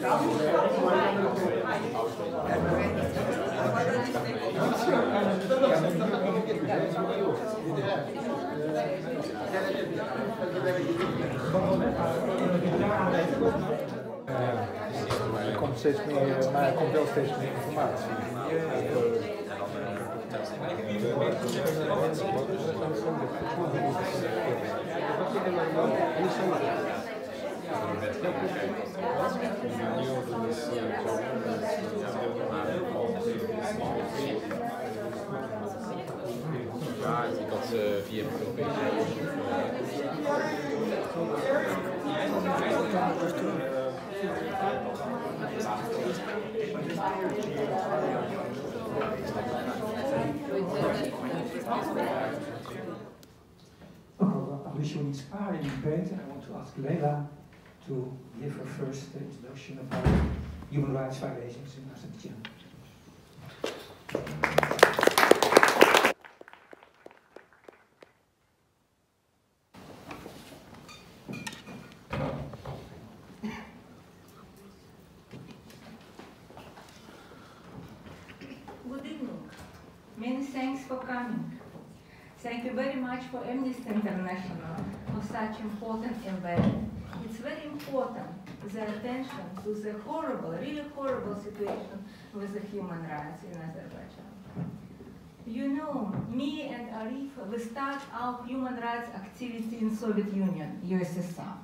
Maar er komt wel steeds meer informatie. Ja, ik had via Publishing inspiring debate, I want to ask Leila to give her first introduction about human rights violations in Azerbaijan. Good evening. Many thanks for coming. Thank you very much for Amnesty International for such important event. It's very important, the attention to the horrible, really horrible situation with the human rights in Azerbaijan. You know, me and Arif, we start our human rights activity in Soviet Union, USSR.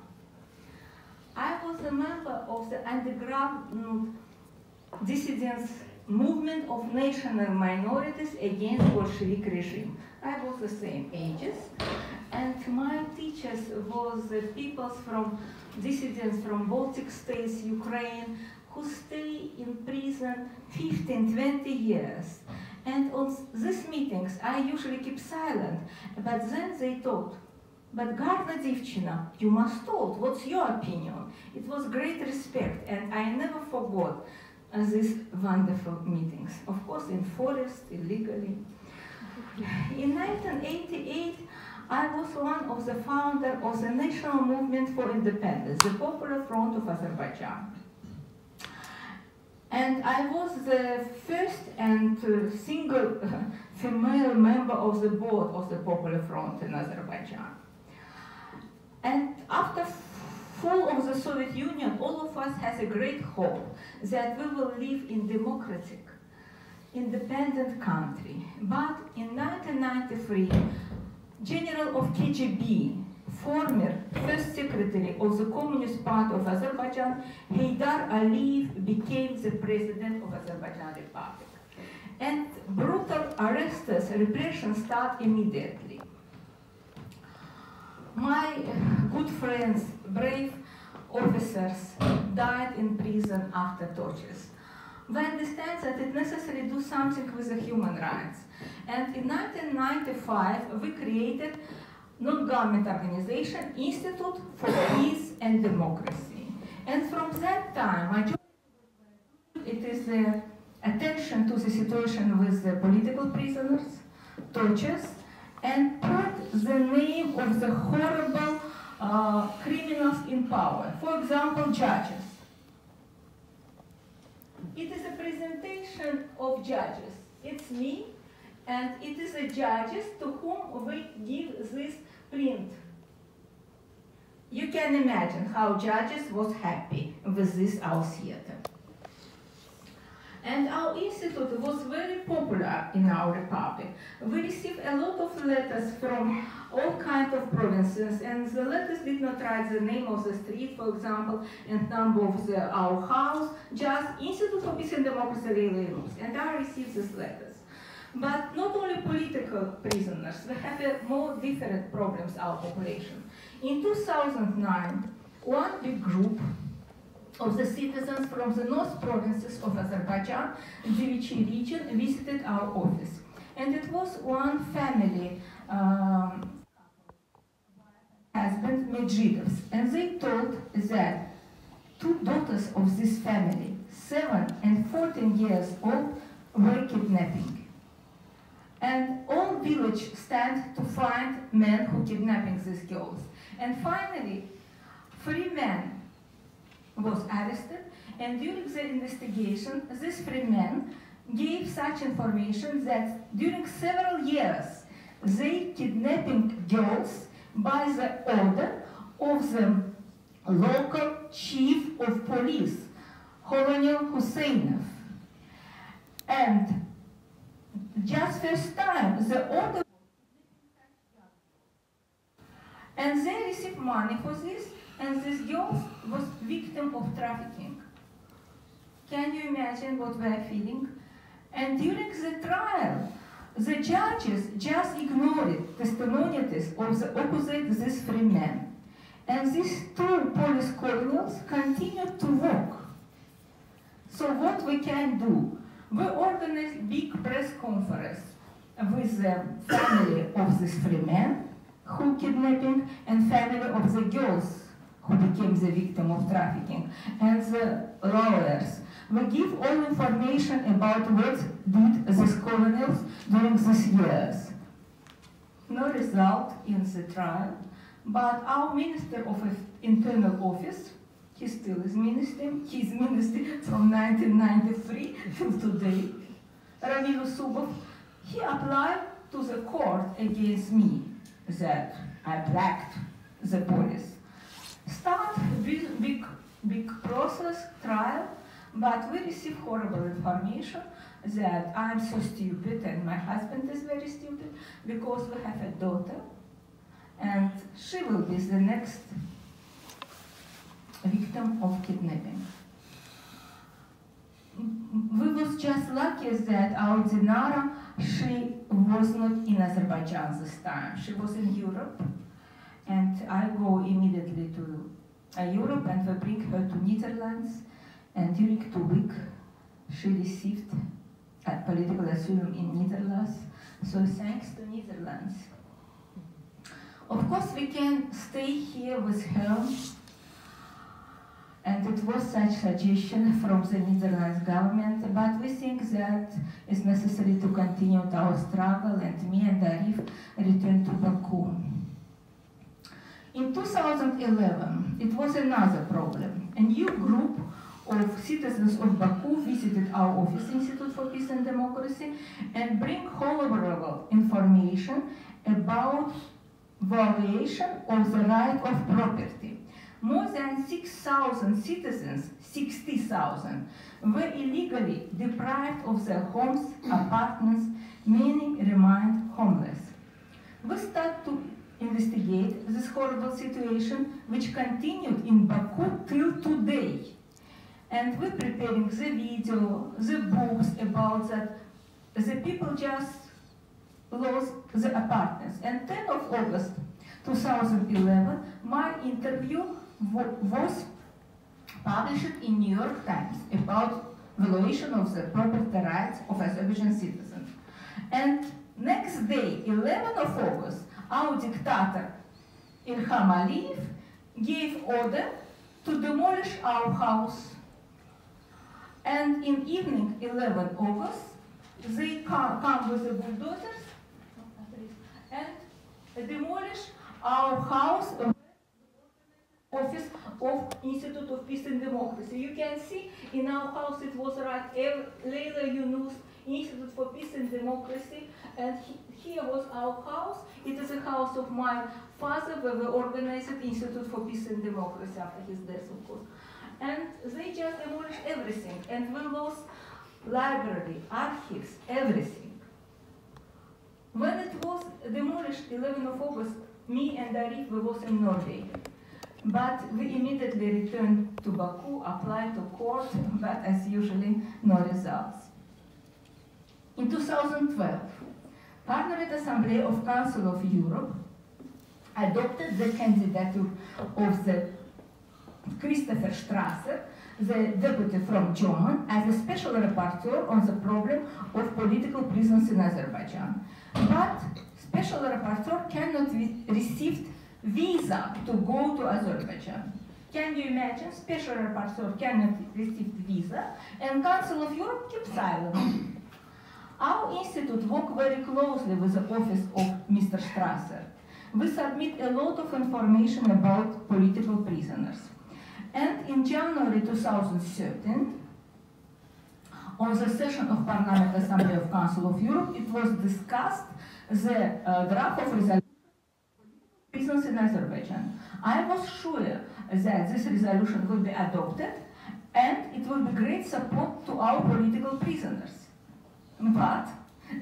I was a member of the underground dissidents movement of national minorities against Bolshevik regime. I was the same ages, and my teachers was people from dissidents from Baltic states, Ukraine, who stay in prison 15, 20 years. And on these meetings, I usually keep silent, but then they told, but Garna Divchina, you must talk, what's your opinion? It was great respect, and I never forgot these wonderful meetings. Of course, in forest, illegally. In 1988, I was one of the founders of the National Movement for Independence, the Popular Front of Azerbaijan. And I was the first and single female member of the board of the Popular Front in Azerbaijan. And after fall of the Soviet Union, all of us has a great hope that we will live in democratic, independent country. But in 1993, General of KGB, former first secretary of the Communist Party of Azerbaijan, Heydar Aliyev, became the president of Azerbaijan Republic. And brutal arrests, repression start immediately. My good friends, brave officers, died in prison after tortures. We understand that it's necessary to do something with the human rights. And in 1995, we created non-government organization, Institute for Peace and Democracy. And from that time, it is the attention to the situation with the political prisoners, tortures, and put the name of the horrible criminals in power. For example, judges. It is a presentation of judges. It's me, and it is the judges to whom we give this print. You can imagine how judges was happy with this our theater. And our institute was very popular in our republic. We received a lot of letters from all kinds of provinces, and the letters did not write the name of the street, for example, and number of our house, just Institute for Peace and Democracy Really Rooms. And I received these letters. But not only political prisoners, we have more different problems, our population. In 2009, one big group of the citizens from the north provinces of Azerbaijan, Divichi region, visited our office. And it was one family, husband Medjidovs, and they told that two daughters of this family, 7 and 14 years old, were kidnapping. And all village stand to find men who kidnapping these girls. And finally, 3 men was arrested, and during the investigation, this three men gave such information that during several years they kidnapping girls by the order of the local chief of police, Hollandiyan Husseinov. And just first time the order, and they received money for this, and this girl was victim of trafficking. Can you imagine what we are feeling? And during the trial, the judges just ignored testimonies of the opposite these three men. And these two police colonels continued to work. So what we can do? We organized big press conference with the family of these three men who kidnapping and family of the girls who became the victim of trafficking and the lawyers. We give all information about what did these colonels during these years. No result in the trial, but our Minister of Internal Office, he still is minister, he's minister from 1993 till today, Ravil Subov, he applied to the court against me that I blacked the police. Start big process, trial, but we receive horrible information that I'm so stupid and my husband is very stupid because we have a daughter and she will be the next victim of kidnapping. We was just lucky that our Dinara, she was not in Azerbaijan this time. She was in Europe, and I go immediately to Europe and we bring her to Netherlands, and during 2 weeks she received a political asylum in Netherlands, so thanks to Netherlands. Of course we can stay here with her, and it was such suggestion from the Netherlands government, but we think that it's necessary to continue our struggle, and me and Arif returned to Baku. In 2011, it was another problem. A new group of citizens of Baku visited our office, Institute for Peace and Democracy, and bring horrible information about violation of the right of property. More than 6,000 citizens, 60,000, were illegally deprived of their homes, apartments, many remained homeless. We start to investigate this horrible situation, which continued in Baku till today. And we're preparing the video, the books about that. The people just lost the apartments. And 10th of August 2011, my interview was published in New York Times about violation of the property rights of Azerbaijan citizens. And next day, 11th of August, our dictator Ilham Aliyev gave order to demolish our house. And in evening, 11th August, they come with the bulldozers and demolish our house, office of Institute of Peace and Democracy. You can see in our house it was right, Leila Yunus, Institute for Peace and Democracy, and here was our house. It is a house of my father where we organized Institute for Peace and Democracy after his death, of course. And they just demolished everything, and we lost library, archives, everything. When it was demolished, 11th of August, me and Arif, we was in Norway. But we immediately returned to Baku, applied to court, but as usually, no results. In 2012, Parliament Assembly of Council of Europe adopted the candidature of the Christopher Strasser, the deputy from Germany, as a special rapporteur on the problem of political prisons in Azerbaijan. But special rapporteur cannot receive visa to go to Azerbaijan. Can you imagine? Special rapporteur cannot receive visa, and Council of Europe keeps silent. Our institute works very closely with the office of Mr. Strasser. We submit a lot of information about political prisoners. And in January 2013, on the session of Parliament Assembly of Council of Europe, it was discussed the draft of resolution on prisons in Azerbaijan. I was sure that this resolution will be adopted and it will be great support to our political prisoners. But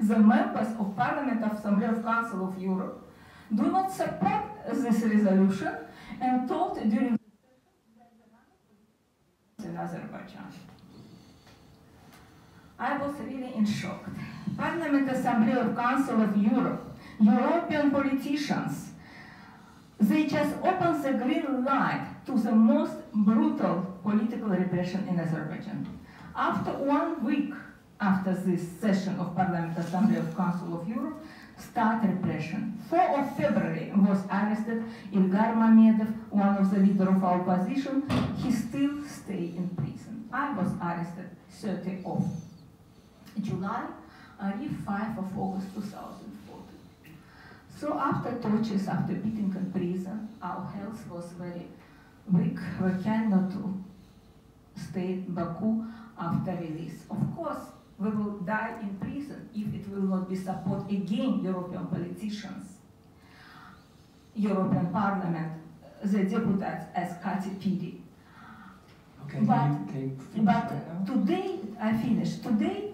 the members of Parliament Assembly of Council of Europe do not support this resolution and told during the in Azerbaijan. I was really in shock. Parliament Assembly of Council of Europe, European politicians, they just opened the green light to the most brutal political repression in Azerbaijan. After 1 week after this session of Parliament Assembly of Council of Europe, start repression. 4 of February was arrested Ilgar Mamedov, one of the leader of our opposition. He still stay in prison. I was arrested 30 of July, 5 of August 2014. So after tortures, after beating in prison, our health was very weak. We cannot stay in Baku after release. Of course, we will die in prison if it will not be support again European politicians, European Parliament, the deputies as Kati Piri. Okay, but today, I finished. Today,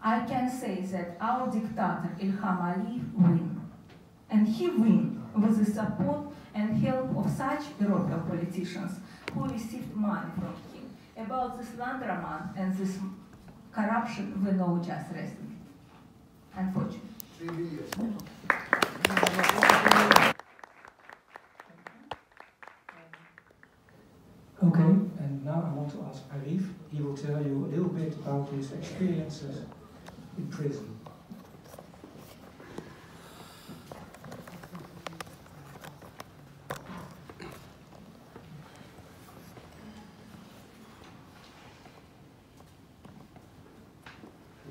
I can say that our dictator Ilham Aliyev win. And he win with the support and help of such European politicians who received money from him. About this Landraman and this corruption, we know just recently, unfortunately. Okay, and now I want to ask Arif. He will tell you a little bit about his experiences in prison.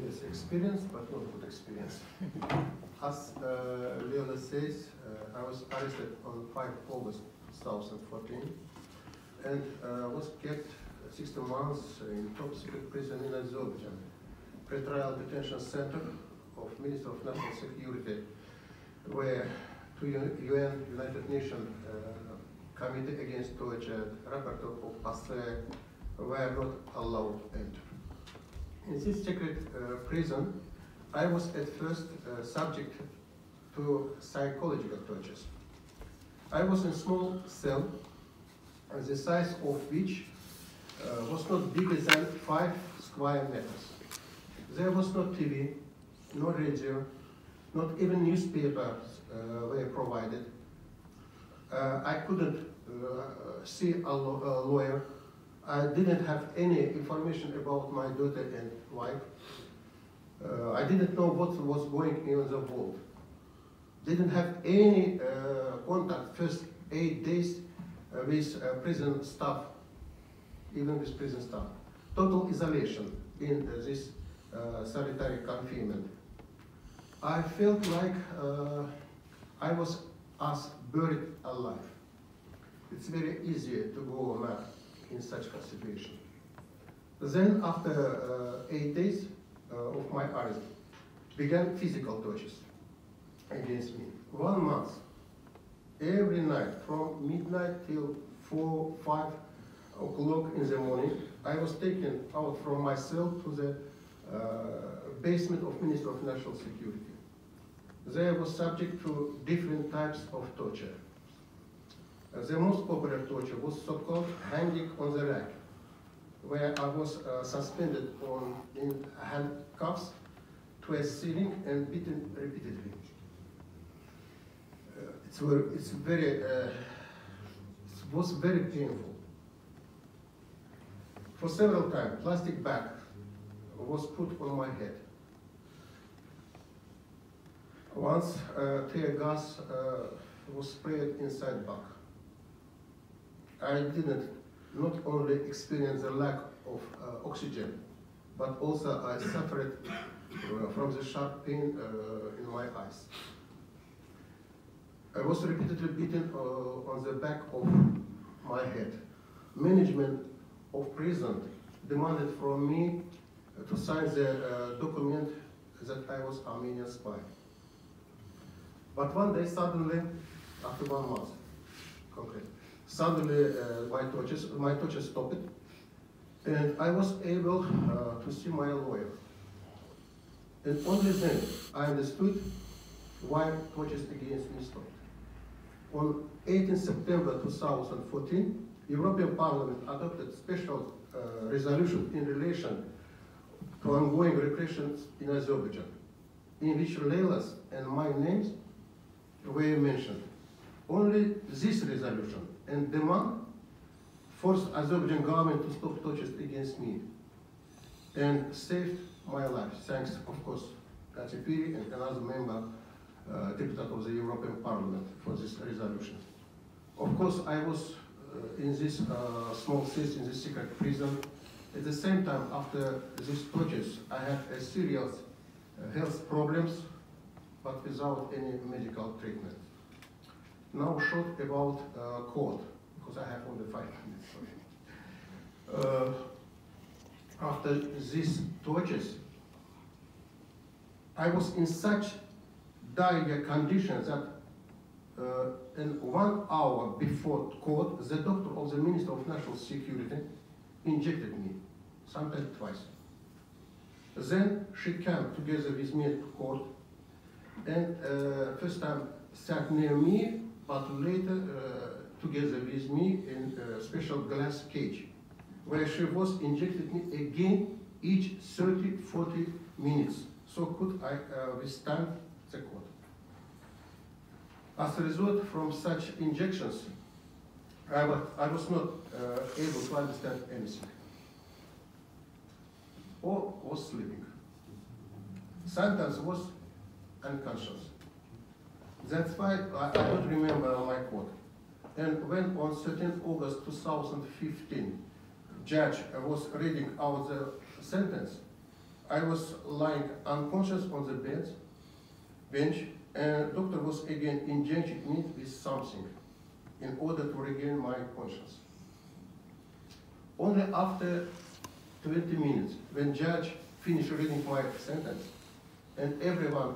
Yes, experience, but not good experience. As Leona says, I was arrested on 5 August 2014 and was kept 16 months in top secret prison in Azerbaijan, pre-trial detention center of Minister of National Security, where UN United Nations Committee Against Torture, rapporteur of Australia were not allowed to enter. In this secret prison, I was at first subject to psychological tortures. I was in a small cell, the size of which was not bigger than 5 square meters. There was no TV, no radio, not even newspapers were provided. I couldn't see a lawyer. I didn't have any information about my daughter and wife. I didn't know what was going on in the world. Didn't have any contact first 8 days with prison staff, even with prison staff. Total isolation in this solitary confinement. I felt like I was buried alive. It's very easy to go mad in such a situation. Then after 8 days of my arrest, began physical tortures against me. 1 month, every night from midnight till 4, 5 o'clock in the morning, I was taken out from my cell to the basement of Ministry of National Security. There I was subject to different types of torture. The most popular torture was so-called hanging on the rack, where I was suspended in handcuffs to a ceiling and beaten repeatedly. It was very painful. For several times, plastic bag was put on my head. Once tear gas was sprayed inside bag. I didn't not only experience the lack of oxygen, but also I suffered from the sharp pain in my eyes. I was repeatedly beaten on the back of my head. management of prison demanded from me to sign the document that I was Armenian spy. But one day suddenly, after 1 month, concrete, suddenly my torture stopped, and I was able to see my lawyer. And only then I understood why tortures against me stopped. On 18 September 2014, European Parliament adopted special resolution in relation to ongoing repressions in Azerbaijan, in which Leila's and my names were mentioned. Only this resolution and demand forced Azerbaijan government to stop tortures against me and saved my life, thanks, of course, Katipiri and another member, deputy of the European Parliament for this resolution. Of course, I was in this small cell, in this secret prison. At the same time, after these tortures, I had a serious health problems, but without any medical treatment. Now short about court, because I have only 5 minutes. After these tortures, I was in such dire conditions that in 1 hour before court, the doctor of the Minister of National Security injected me, sometimes twice. Then she came together with me to court, and first time sat near me, but later together with me in a special glass cage, where she was injected me again each 30-40 minutes. So could I withstand the court. As a result from such injections, I was not able to understand anything, or was sleeping. Sometimes was unconscious. That's why I don't remember my court. And when on 13 August 2015, judge was reading out the sentence, I was lying unconscious on the bench, and doctor was again injecting me with something in order to regain my conscience. Only after 20 minutes, when judge finished reading my sentence, and everyone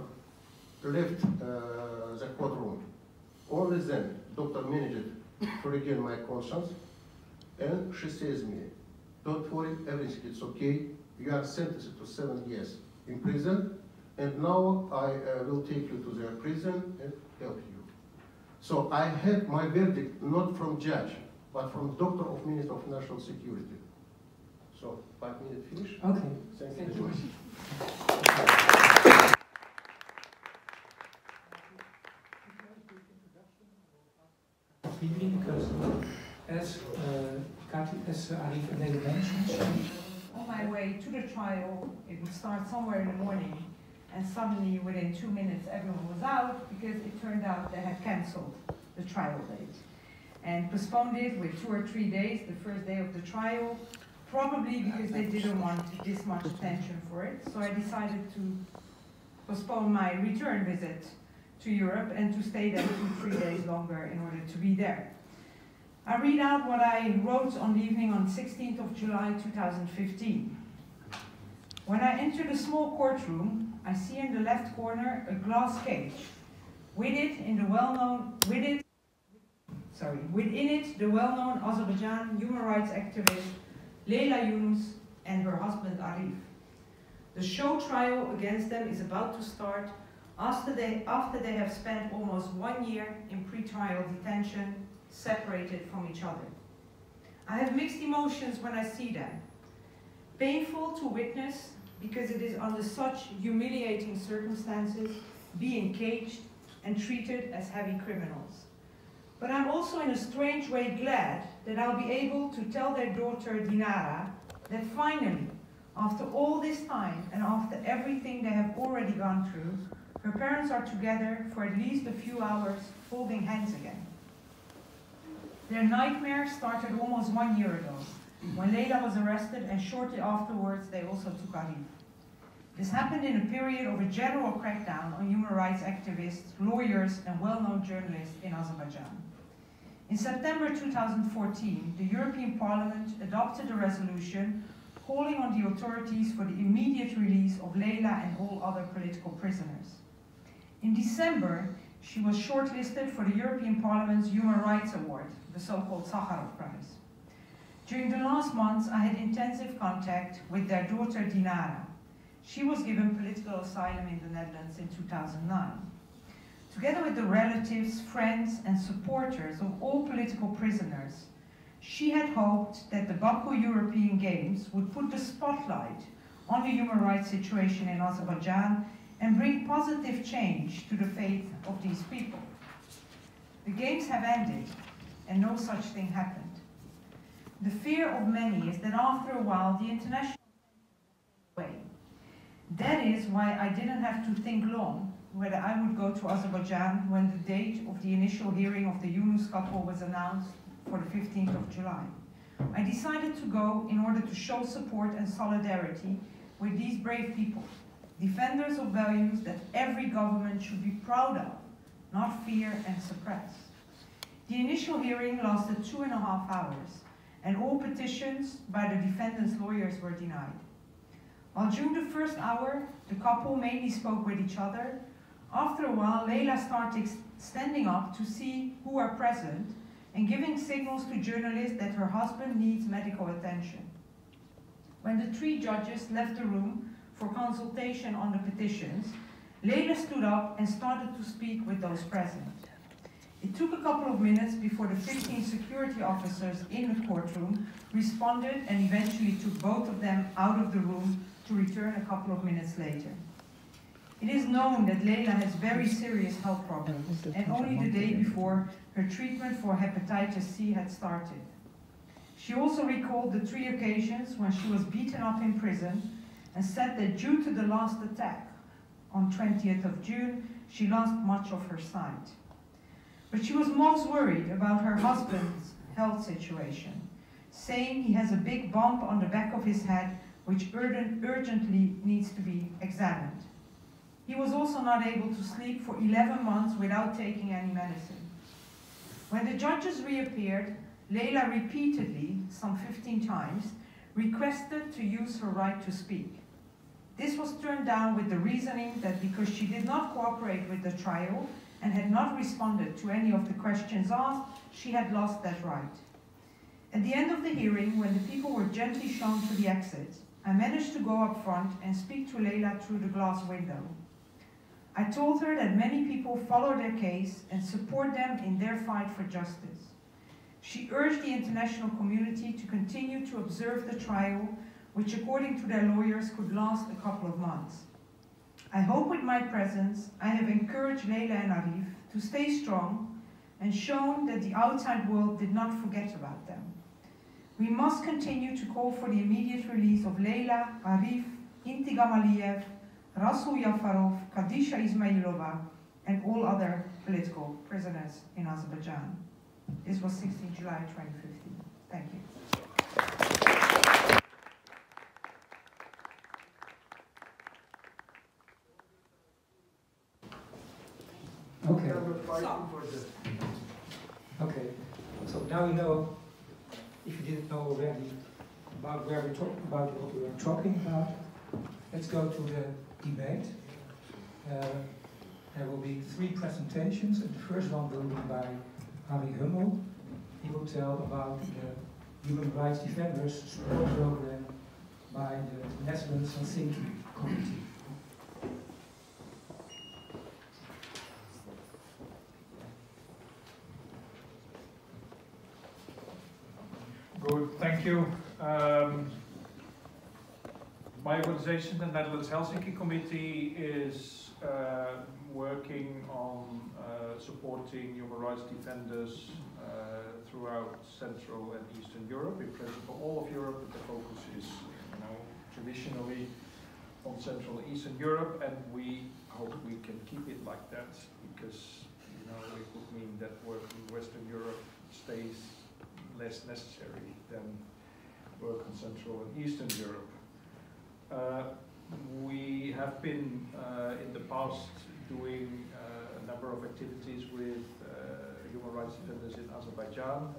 left the courtroom, only then doctor managed to regain my conscience, and she says to me, "Don't worry, everything is okay. You are sentenced to 7 years in prison, and now I will take you to the prison and help you." So I had my verdict not from judge, but from doctor of Minister of National Security. So 5 minutes finish. Okay. Thank you very much. Because as Arif and Leda mentioned, on my way to the trial, it would start somewhere in the morning, and suddenly within 2 minutes everyone was out because it turned out they had cancelled the trial date and postponed it with 2 or 3 days, the first day of the trial, probably because they didn't want this much attention for it. So I decided to postpone my return visit to Europe and to stay there 2-3 days longer in order to be there. I read out what I wrote on the evening on 16th of July 2015. When I enter the small courtroom, I see in the left corner a glass cage. Within it, the well-known Azerbaijan human rights activist Leyla Yunus and her husband Arif. The show trial against them is about to start after they have spent almost 1 year in pre-trial detention, separated from each other. I have mixed emotions when I see them. Painful to witness because it is under such humiliating circumstances, being caged and treated as heavy criminals. But I'm also in a strange way glad that I'll be able to tell their daughter Dinara that finally, after all this time and after everything they have already gone through, her parents are together for at least a few hours holding hands again. Their nightmare started almost 1 year ago, when Leyla was arrested, and shortly afterwards they also took Arif. This happened in a period of a general crackdown on human rights activists, lawyers and well-known journalists in Azerbaijan. In September 2014, the European Parliament adopted a resolution calling on the authorities for the immediate release of Leyla and all other political prisoners. In December, she was shortlisted for the European Parliament's Human Rights Award, the so-called Sakharov Prize. During the last months, I had intensive contact with their daughter Dinara. She was given political asylum in the Netherlands in 2009. Together with the relatives, friends, and supporters of all political prisoners, she had hoped that the Baku European Games would put the spotlight on the human rights situation in Azerbaijan and bring positive change to the fate of these people. The Games have ended, and no such thing happened. The fear of many is that after a while, the international way. That is why I didn't have to think long whether I would go to Azerbaijan when the date of the initial hearing of the Yunus couple was announced for the 15th of July. I decided to go in order to show support and solidarity with these brave people, defenders of values that every government should be proud of, not fear and suppress. The initial hearing lasted 2.5 hours, and all petitions by the defendants' lawyers were denied. While during the first hour, the couple mainly spoke with each other, after a while, Leyla started standing up to see who are present and giving signals to journalists that her husband needs medical attention. When the 3 judges left the room for consultation on the petitions, Leyla stood up and started to speak with those present. It took a couple of minutes before the 15 security officers in the courtroom responded and eventually took both of them out of the room to return a couple of minutes later. It is known that Leyla has very serious health problems, and only the day before her treatment for hepatitis C had started. She also recalled the 3 occasions when she was beaten up in prison and said that due to the last attack on 20th of June, she lost much of her sight. But she was most worried about her husband's health situation, saying he has a big bump on the back of his head which urgently needs to be examined. He was also not able to sleep for 11 months without taking any medicine. When the judges reappeared, Leyla repeatedly, some 15 times, requested to use her right to speak. This was turned down with the reasoning that because she did not cooperate with the trial and had not responded to any of the questions asked, she had lost that right. At the end of the hearing, when the people were gently shown to the exit, I managed to go up front and speak to Leyla through the glass window. I told her that many people follow their case and support them in their fight for justice. She urged the international community to continue to observe the trial, which according to their lawyers could last a couple of months. I hope with my presence I have encouraged Leyla and Arif to stay strong and shown that the outside world did not forget about them. We must continue to call for the immediate release of Leyla, Arif, Intigam Aliyev, Rasul Yafarov, Kadisha Ismailova, and all other political prisoners in Azerbaijan. This was 16 July 2015. Thank you. Okay. Okay. So now you know, if you didn't know already, about where we're talking about, what we were talking about. Let's go to the debate. There will be 3 presentations, and the first one will be by Harry Hummel. He will tell about the Human Rights Defenders Support Program by the Netherlands Helsinki Committee. Good, thank you. My organization, the Netherlands Helsinki Committee, is working on supporting human rights defenders throughout Central and Eastern Europe, in principle all of Europe, but the focus is traditionally on Central and Eastern Europe, and we hope we can keep it like that, because it would mean that work in Western Europe stays less necessary than work in Central and Eastern Europe. We have been in the past doing a number of activities with human rights defenders in Azerbaijan.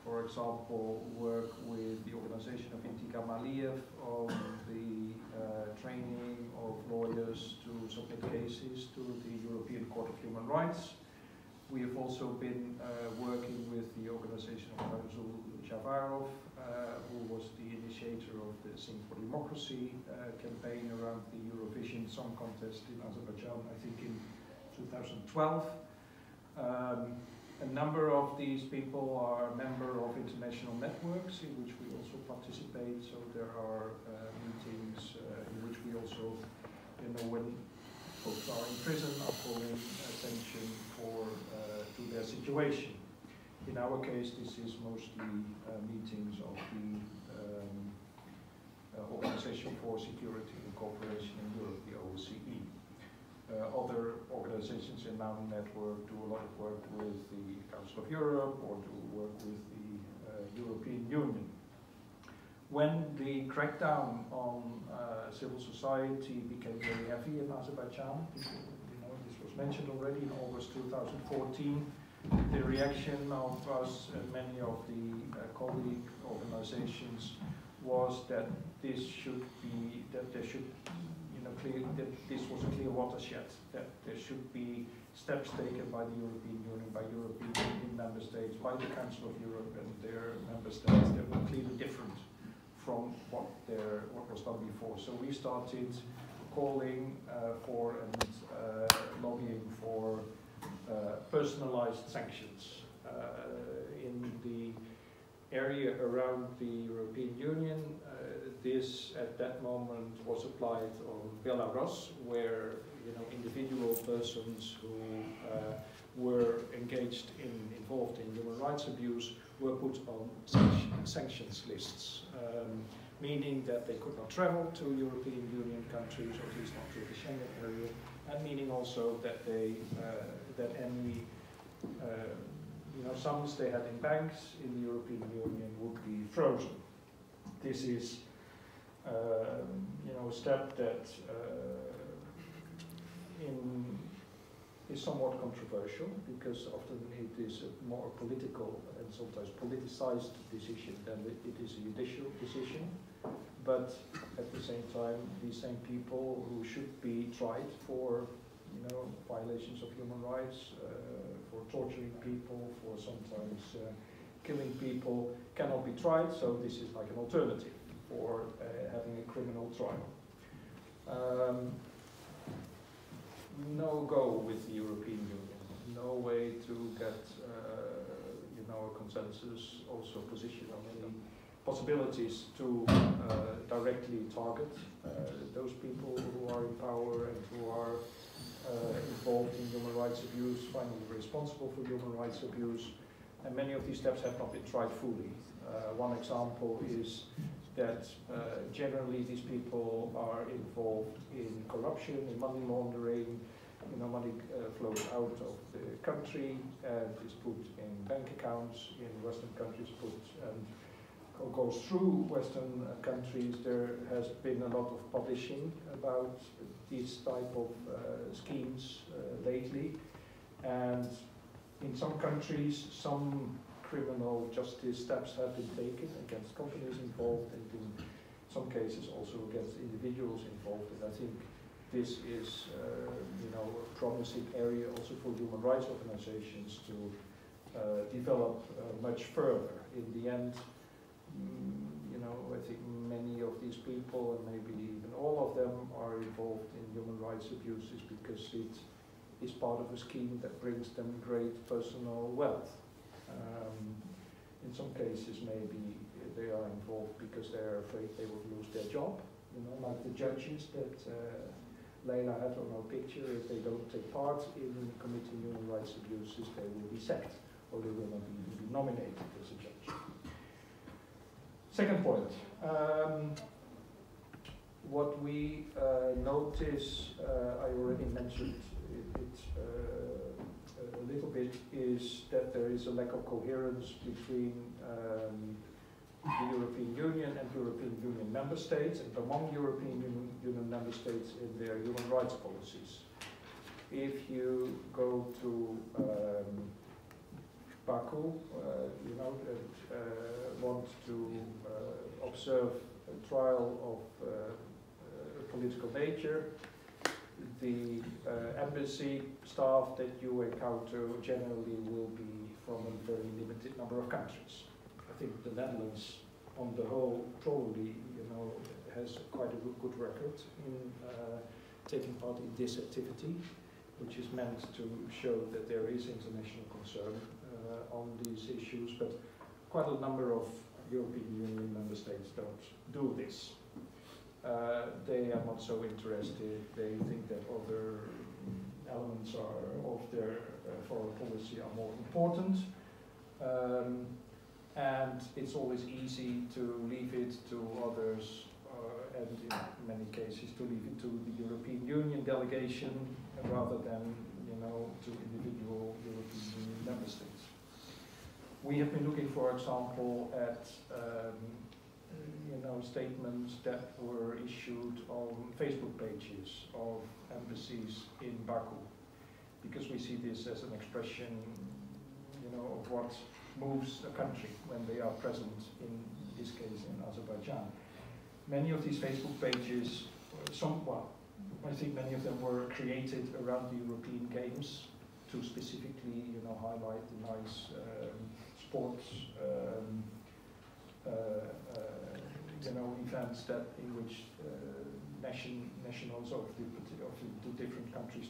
For example, work with the organization of Intikhab Aliyev on the training of lawyers to submit cases to the European Court of Human Rights. We have also been working with the organization of Barzul Javarov, who was the initiator of the Sing for Democracy campaign around the Eurovision Song Contest in Azerbaijan, I think in 2012. A number of these people are member of international networks in which we also participate, so there are meetings in which we also, when folks are in prison, are calling attention to their situation. In our case, this is mostly meetings of the Organization for Security and Cooperation in Europe, the OSCE. Other organizations in our network do a lot of work with the Council of Europe or do work with the European Union. When the crackdown on civil society became very heavy in Azerbaijan, this was mentioned already in August 2014, the reaction of us and many of the colleague organizations was that this should be, that there should, that this was a clear watershed, that there should be steps taken by the European Union, by European Union member states, by the Council of Europe and their member states that were clearly different from what was done before. So we started calling for and lobbying for personalized sanctions in the area around the European Union. This at that moment was applied on Belarus, where individual persons who were involved in human rights abuse were put on sanctions lists, meaning that they could not travel to European Union countries, or at least not to the Schengen area, and meaning also that they that any sums they had in banks in the European Union would be frozen. This is a step that is somewhat controversial, because often it is a more political and sometimes politicized decision than it is a judicial decision. But at the same time, these same people who should be tried for violations of human rights, for torturing people, for sometimes killing people, cannot be tried, so this is like an alternative for having a criminal trial. No go with the European Union, no way to get a consensus, also position on any possibilities to directly target those people who are in power and who are involved in human rights abuse, finally responsible for human rights abuse, and many of these steps have not been tried fully. One example is that generally these people are involved in corruption, in money laundering. Money flows out of the country and is put in bank accounts in Western countries, and goes through Western countries. There has been a lot of publishing about these type of schemes lately, and in some countries some criminal justice steps have been taken against companies involved, and in some cases also against individuals involved. And I think this is a promising area also for human rights organizations to develop much further. In the end, I think many of these people, and maybe even all of them, are involved in human rights abuses because it is part of a scheme that brings them great personal wealth. In some cases, maybe they are involved because they are afraid they will lose their job. Like the judges that Leila had on our picture. If they don't take part in committing human rights abuses, they will be sacked, or they will not even be nominated as a judge. Second point. What we notice, I already mentioned it a little bit, is that there is a lack of coherence between the European Union and European Union member states, and among European Union member states in their human rights policies. if you go to Baku, you know, want to observe a trial of political nature, the embassy staff that you encounter generally will be from a very limited number of countries. I think the Netherlands, on the whole, probably, you know, has quite a good record in taking part in this activity, which is meant to show that there is international concern on these issues, but quite a number of European Union member states don't do this. They are not so interested. They think that other elements of their foreign policy are more important. And it's always easy to leave it to others, and in many cases to leave it to the European Union delegation rather than, you know, to individual European Union member states. We have been looking, for example, at you know, statements that were issued on Facebook pages of embassies in Baku, because we see this as an expression, you know, of what moves a country when they are present, in this case in Azerbaijan. Many of these Facebook pages, I think many of them were created around the European Games to specifically, you know, highlight the nice sports you know, events that in which nationals of the different countries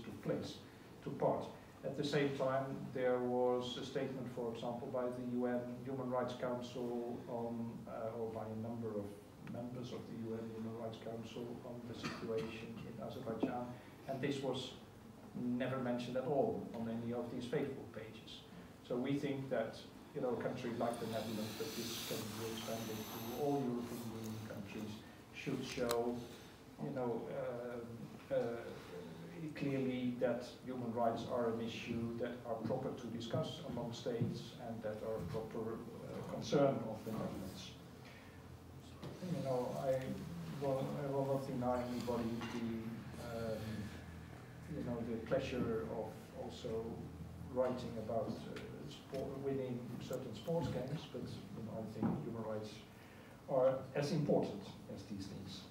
took part. At the same time, there was a statement, for example, by the UN Human Rights Council on, or by a number of members of the UN Human Rights Council on the situation in Azerbaijan, and this was never mentioned at all on any of these Facebook pages. So we think that, you know, a country like the Netherlands, but this can be expanded to all European Union countries, should show, you know, clearly that human rights are an issue that are proper to discuss among states and that are proper concern of the Netherlands. You know, I will not deny anybody the, you know, the pleasure of also writing about winning certain sports games, but, you know, I think human rights are as important as these things.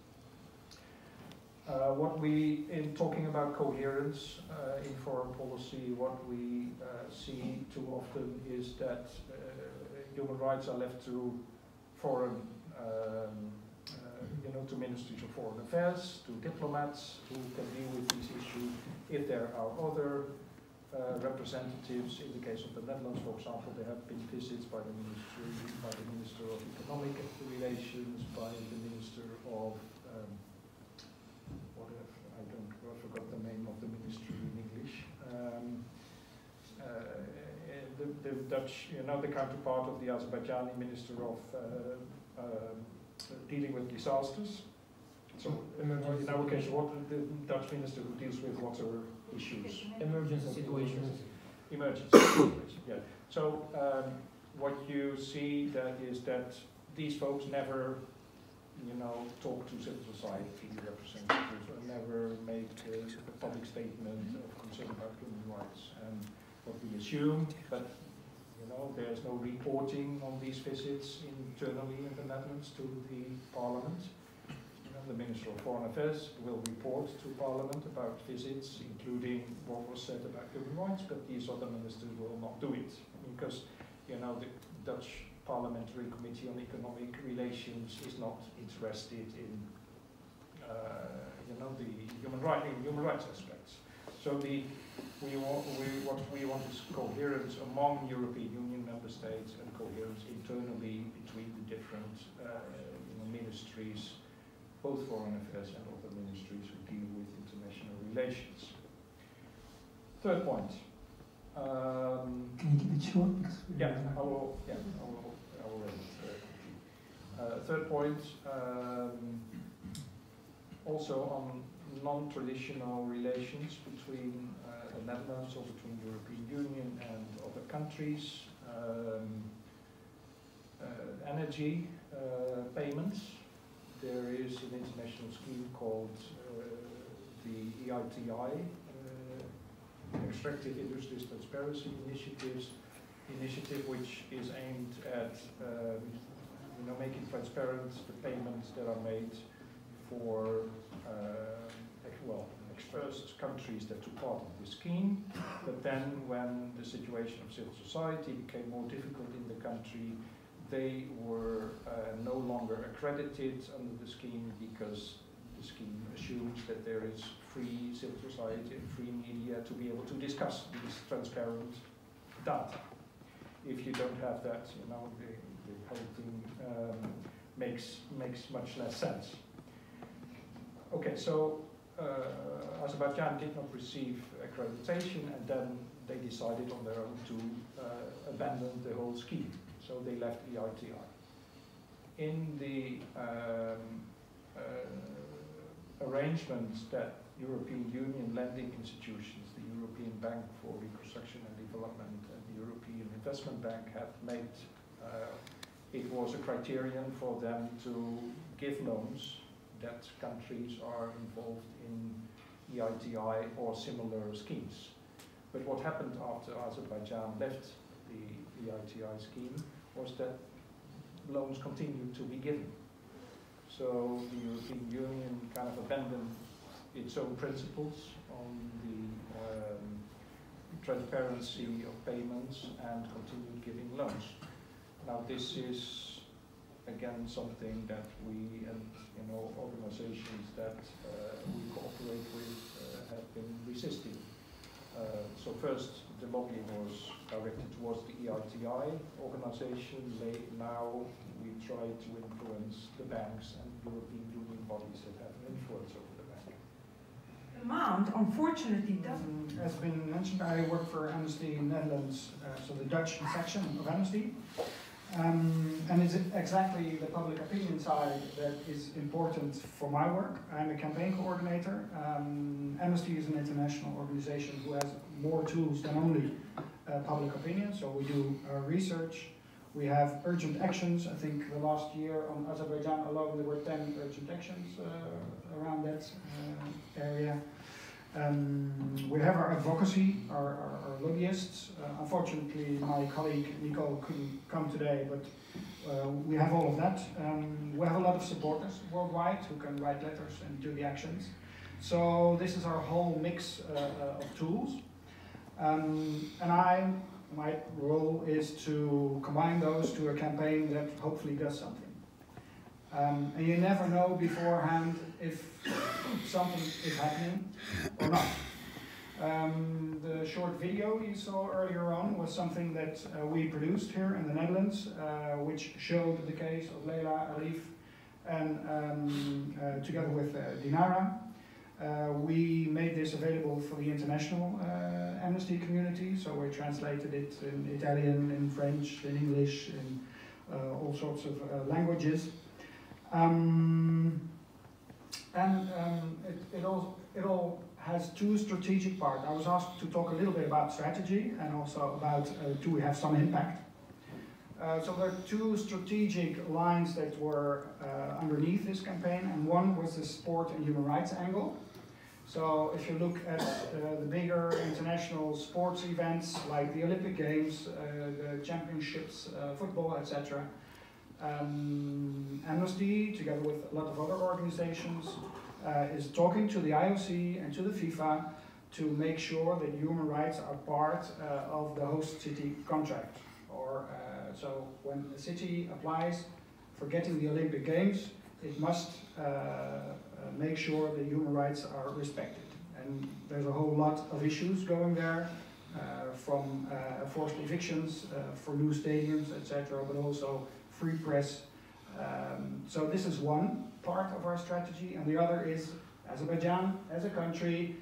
What we, in talking about coherence in foreign policy, what we see too often is that human rights are left to foreign, you know, to ministries of foreign affairs, to diplomats who can deal with these issues. If there are other representatives, in the case of the Netherlands, for example, there have been visits by the Minister of Economic Relations, by the Minister of I forgot the name of the ministry in English. The Dutch, you know, the counterpart of the Azerbaijani Minister of dealing with disasters. So, in our case, what the Dutch minister who deals with water issues. Emergency situations. Emergency situations, yeah. So, what you see that is that these folks never, you know, talk to civil society representatives, or never make a public statement of concern about human rights. And what we assume, but, you know, there's no reporting on these visits internally in the Netherlands to the Parliament. You know, the Minister of Foreign Affairs will report to Parliament about visits, including what was said about human rights, but these other ministers will not do it, because, you know, the Dutch Parliamentary Committee on Economic Relations is not interested in, you know, the human rights aspects. So what we want is coherence among European Union member states and coherence internally between the different you know, ministries, both foreign affairs and other ministries who deal with international relations. Third point. Can you keep it short? Yeah, I will read it. Third point, also on non-traditional relations between the Netherlands or between the European Union and other countries. Energy payments. There is an international scheme called the EITI, Extractive Industries Transparency Initiative, which is aimed at making transparent the payments that are made for exposed countries that took part in this scheme. But then when the situation of civil society became more difficult in the country, they were no longer accredited under the scheme, because the scheme assumes that there is free civil society and free media to be able to discuss these transparent data. If you don't have that, the whole thing makes much less sense. Okay, so Azerbaijan did not receive accreditation, and then they decided on their own to abandon the whole scheme. So they left EITI. In the arrangements that European Union lending institutions, the European Bank for Reconstruction and Development and the European Investment Bank have made, it was a criterion for them to give loans that countries are involved in EITI or similar schemes. But what happened after Azerbaijan left the EITI scheme was that loans continued to be given. So the European Union kind of abandoned its own principles on the transparency of payments and continued giving loans. Now this is again something that we and organizations that we cooperate with have been resisting. So first the lobbying was directed towards the EITI organization. Now we try to influence the banks and European Union bodies that have an influence over the bank. Amount, unfortunately, doesn't. As been mentioned, I work for Amnesty Netherlands, so the Dutch section of Amnesty. And it's exactly the public opinion side that is important for my work. I'm a campaign coordinator. Amnesty is an international organization who has more tools than only public opinion. So we do research. We have urgent actions. I think the last year on Azerbaijan alone there were 10 urgent actions around that area. We have our advocacy, our lobbyists. Unfortunately, my colleague Nicole couldn't come today, but we have all of that. We have a lot of supporters worldwide who can write letters and do the actions. So this is our whole mix of tools. And my role is to combine those to a campaign that hopefully does something. And you never know beforehand if something is happening or not. The short video you saw earlier on was something that we produced here in the Netherlands, which showed the case of Leila, Arif, and together with Dinara. We made this available for the international Amnesty community, so we translated it in Italian, in French, in English, in all sorts of languages. It all has two strategic parts. I was asked to talk a little bit about strategy and also about do we have some impact. So there are two strategic lines that were underneath this campaign, and one was the sport and human rights angle. So if you look at the bigger international sports events like the Olympic Games, the championships, football, etc., Amnesty, together with a lot of other organizations, is talking to the IOC and to the FIFA to make sure that human rights are part of the host city contract. Or so when a city applies for getting the Olympic Games, it must make sure that human rights are respected. And there's a whole lot of issues going there, from forced evictions for new stadiums, etc., but also free press. So this is one part of our strategy, and the other is Azerbaijan as a country.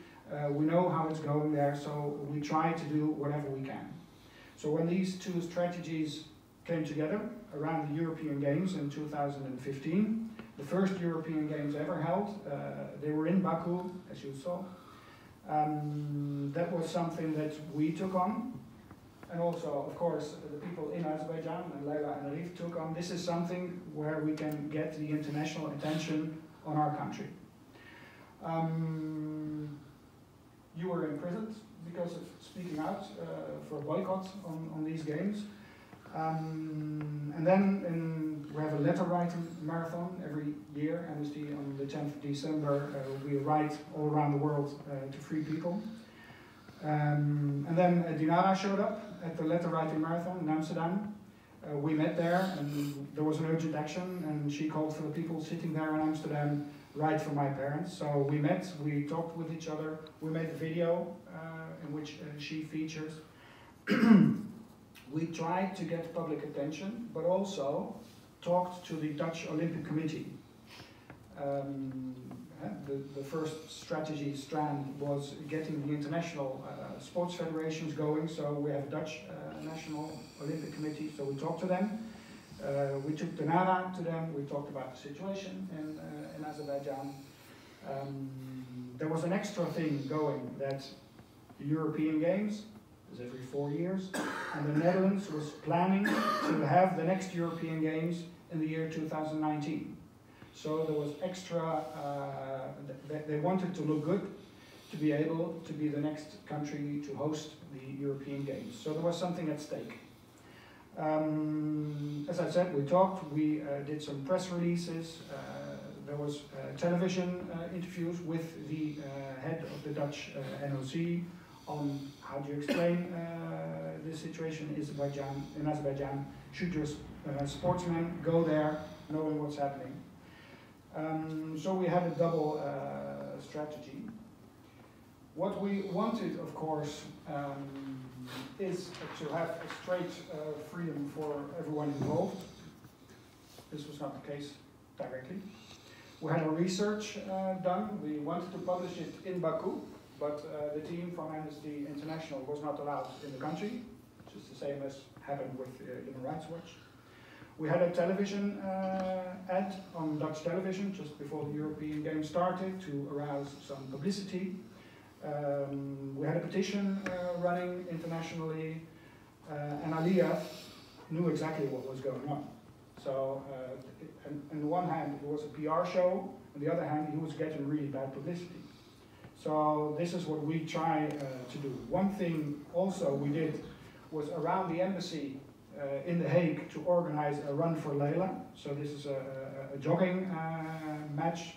We know how it's going there, so we try to do whatever we can. So when these two strategies came together around the European Games in 2015, the first European Games ever held, they were in Baku, as you saw. That was something that we took on. And also, of course, the people in Azerbaijan, and Leila and Arif, took on. This is something where we can get the international attention on our country. You were imprisoned because of speaking out for a boycott on these games. And then we have a letter writing marathon every year. Amnesty on the 10th of December, we write all around the world to free people. And then Dinara showed up at the letter writing marathon in Amsterdam. We met there and there was an urgent action, and she called for the people sitting there in Amsterdam, write for my parents. So we met, we talked with each other, we made a video in which she features. We tried to get public attention, but also talked to the Dutch Olympic Committee. The first strategy strand was getting the international sports federations going, so we have a Dutch National Olympic Committee, so we talked to them. We took Dinara to them, we talked about the situation in Azerbaijan. There was an extra thing going, that the European Games is every 4 years, and the Netherlands was planning to have the next European Games in the year 2019. So there was extra, they wanted to look good to be able to be the next country to host the European Games. So there was something at stake. As I said, we talked, we did some press releases, there was television interviews with the head of the Dutch NOC on how do you explain this situation in Azerbaijan. Should your sportsmen go there knowing what's happening? So we had a double strategy. What we wanted, of course, is to have a straight freedom for everyone involved. This was not the case directly. We had a research done. We wanted to publish it in Baku, but the team from Amnesty International was not allowed in the country, which is the same as happened with Human Rights Watch. We had a television ad on Dutch television just before the European Games started to arouse some publicity. We had a petition running internationally, and Aliyev knew exactly what was going on. So, on the one hand, it was a PR show, on the other hand, he was getting really bad publicity. So this is what we try to do. One thing also we did was around the embassy in The Hague to organize a run for Leila. So this is a jogging match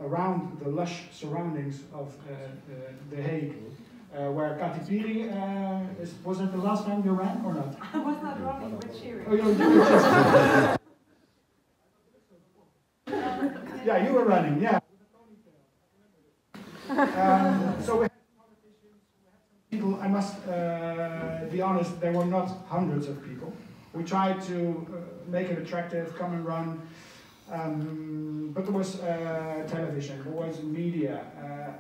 around the lush surroundings of The Hague, where Kati Piri, was it the last time you ran or not? I was not running, but cheering. Oh, you were cheering. Yeah, you were running, yeah. So we had people, I must be honest, there were not hundreds of people. We tried to make it attractive, come and run, but there was television, there was media,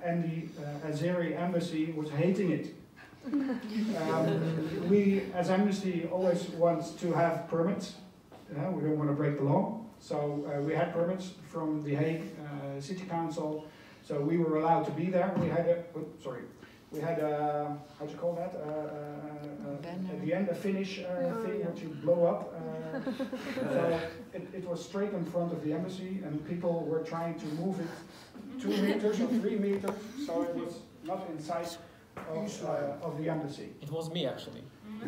and the Azeri embassy was hating it. We, as Amnesty, always want to have permits. We don't want to break the law. So we had permits from The Hague City Council. So we were allowed to be there. We had how do you call that? At the end, a finish thing that you blow up. So it was straight in front of the embassy, and people were trying to move it 2 meters or 3 meters, so it was not in sight of the embassy. It was me, actually.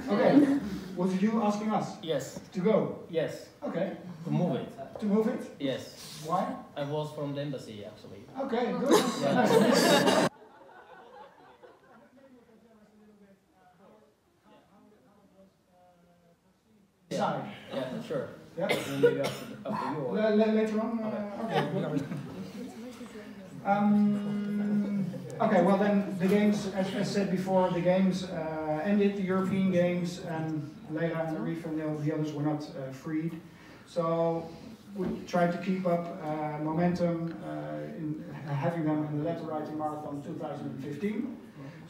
Okay. Was it you asking us? Yes. To go? Yes. Okay. To move it. To move it? Yes. Why? I was from the embassy, actually. Okay, good. Yeah. Yeah, sure. Yeah. Maybe after you. Later on? Okay, good. Okay, well then, the games, as I said before, the games ended, the European Games, and Leila and Arif and the others were not freed. So we tried to keep up momentum in having them in the letter writing marathon 2015.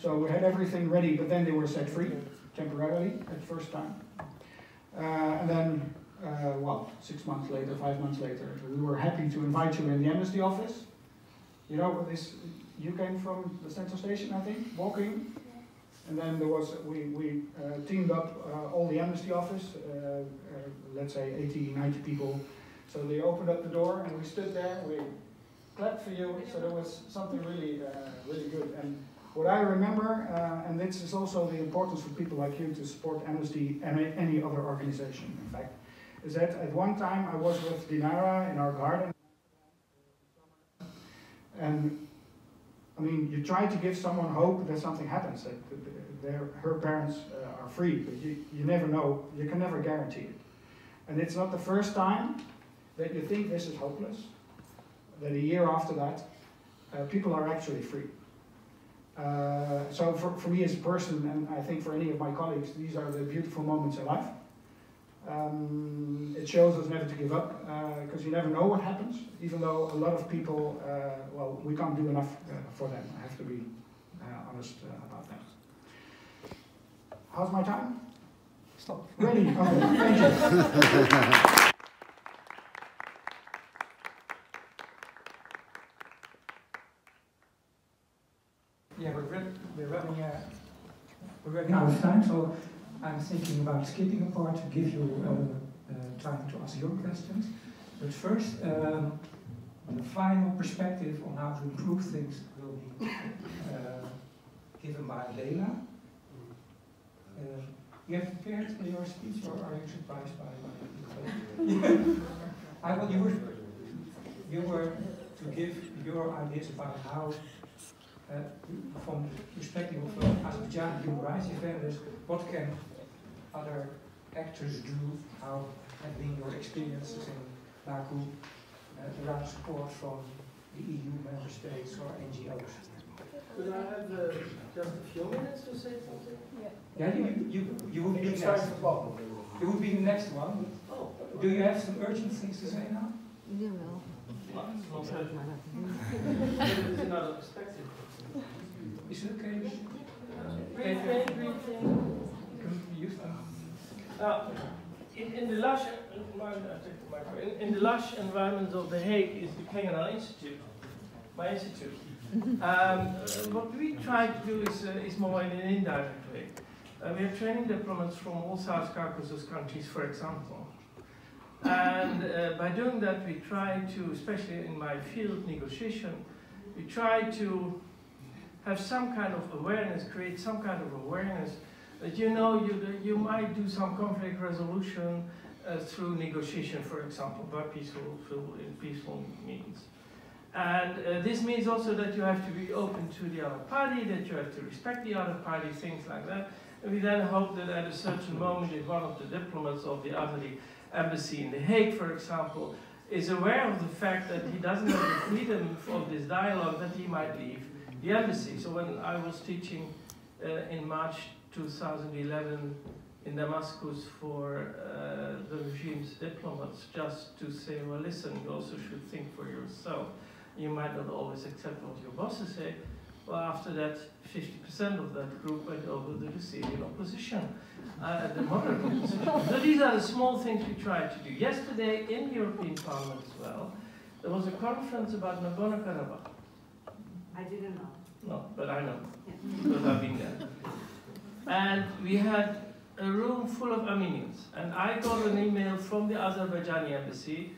So we had everything ready, but then they were set free temporarily at the first time. And then, 6 months later, 5 months later, we were happy to invite you in the Amnesty office. You know, you came from the central station, I think, walking. And then there was, we teamed up all the Amnesty office, let's say 80, 90 people. So they opened up the door and we stood there, we clapped for you. So there was something really, really good. And What I remember, and this is also the importance for people like you to support Amnesty and any other organization, in fact, is that at one time I was with Dinara in our garden. And I mean, you try to give someone hope that something happens, that her parents are free, but you never know, you can never guarantee it. And it's not the first time that you think this is hopeless, that a year after that, people are actually free. So for me as a person, and I think for any of my colleagues, these are the beautiful moments in life. It shows us never to give up, because you never know what happens, even though a lot of people, well, we can't do enough for them. I have to be honest about that. How's my time? Stop. Ready? Okay, thank you. Yeah, we're running out of time, so I'm thinking about skipping a part to give you time to ask your questions. But first, the final perspective on how to improve things will be given by Leila. You have prepared your speech, or are you surprised by my you were to give your ideas about how, from the perspective of Azerbaijan human rights defenders, what can other actors do? How have been your experiences in Baku around support from the EU member states or NGOs? Could I have just a few minutes to say something? Yeah, you would be the next. You would be the next one. Oh. Do you have some urgent things to say now? You will. It's another perspective. Is it okay? In the lush environment of The Hague is the KNL Institute, my institute. What we try to do is more in an indirect way. We are training diplomats from all South Caucasus countries, for example. And by doing that, we try to, especially in my field negotiation, we try to have some kind of awareness, create some kind of awareness that you might do some conflict resolution through negotiation, for example, by peaceful means. And this means also that you have to be open to the other party, that you have to respect the other party, things like that. And we then hope that at a certain moment, if one of the diplomats of the Azeri embassy in The Hague, for example, is aware of the fact that he doesn't have the freedom of this dialogue, that he might leave the embassy. So when I was teaching in March 2011 in Damascus for the regime's diplomats, just to say, well, listen, you also should think for yourself. You might not always accept what your bosses say. Well, after that, 50% of that group went over to the Syrian opposition, the moderate opposition. So these are the small things we try to do. Yesterday, in the European Parliament as well, there was a conference about Nagorno-Karabakh. I didn't know. No, but I know, because I've been there. And we had a room full of Armenians, and I got an email from the Azerbaijani embassy.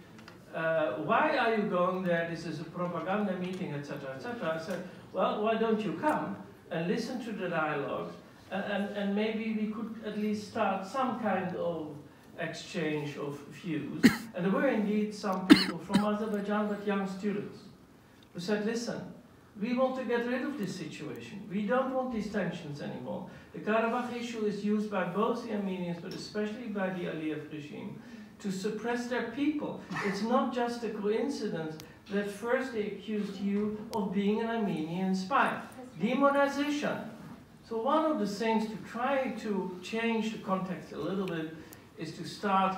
Why are you going there? This is a propaganda meeting, etc., etc. I said, well, why don't you come and listen to the dialogues, and maybe we could at least start some kind of exchange of views. And there were indeed some people from Azerbaijan, but young students, who said, listen, we want to get rid of this situation. We don't want these tensions anymore. The Karabakh issue is used by both the Armenians, but especially by the Aliyev regime, to suppress their people. It's not just a coincidence that first they accused you of being an Armenian spy. Demonization. So one of the things to try to change the context a little bit is to start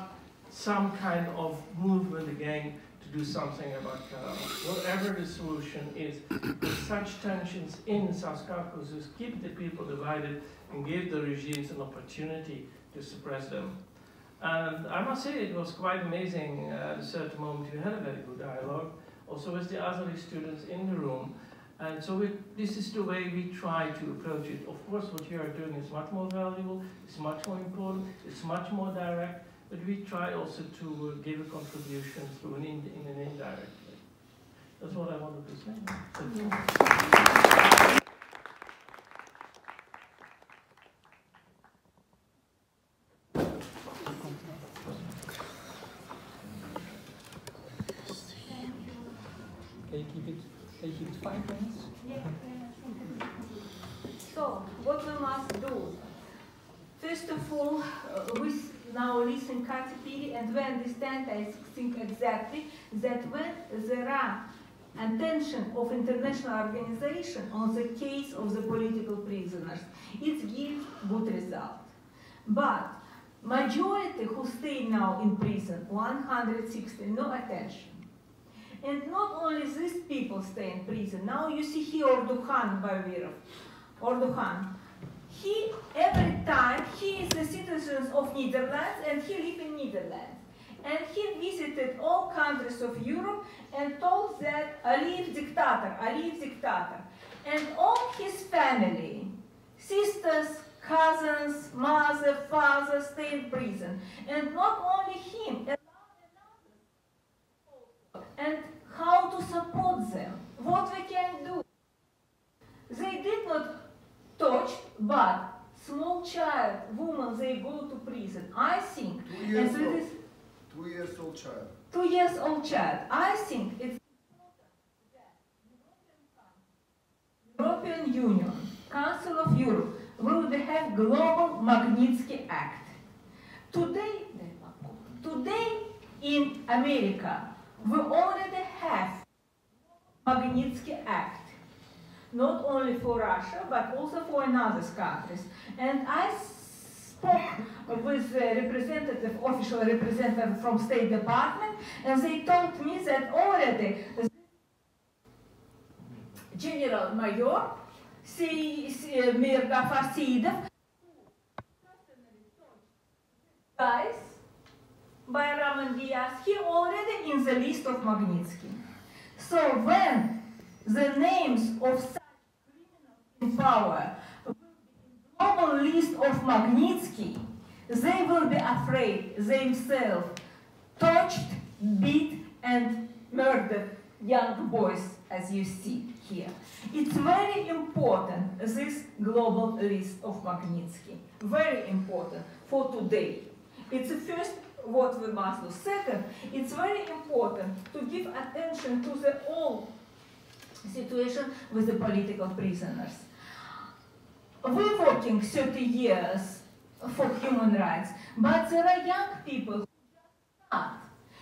some kind of movement again to do something about Karabakh. Whatever the solution is, with such tensions in South Caucasus, keep the people divided and give the regimes an opportunity to suppress them. And I must say it was quite amazing at a certain moment. We had a very good dialogue, also with the Azeri students in the room. And so this is the way we try to approach it. Of course, what you are doing is much more valuable, it's much more important, it's much more direct, but we try also to give a contribution through in an indirect way. That's what I wanted to say. Can you keep it 5 minutes? Yeah. So, what we must do? First of all, we now listen Kati Piri, and we understand, I think exactly, that when there are attention of international organization on the case of the political prisoners, it gives good result. But majority who stay now in prison, 160, no attention. And not only these people stay in prison. Now you see here Orduhan Bavirov. Orduhan. He, every time, he is a citizen of Netherlands and he lives in Netherlands. And he visited all countries of Europe and told that Aliyev dictator, Aliyev dictator. And all his family, sisters, cousins, mother, father, stay in prison. And not only him, and how to support them, what we can do. They did not touch, but small child, woman, they go to prison. I think, 2 years and old. it is 2 years old child. 2 years old child. I think it's important that European Union, Council of Europe, will have global Magnitsky Act. Today in America, we already have Magnitsky Act. Not only for Russia, but also for another countries. And I spoke with a representative, official representative from State Department, and they told me that already General Major Mirga Farsidov guys by Raman Diaz, he already in the list of Magnitsky. So when the names of such criminals in power will be in the global list of Magnitsky, they will be afraid themselves, touched, beat, and murdered young boys, as you see here. It's very important, this global list of Magnitsky. Very important for today. It's the first what we must do. Second, it's very important to give attention to the whole situation with the political prisoners. We're working 30 years for human rights, but there are young people who just start.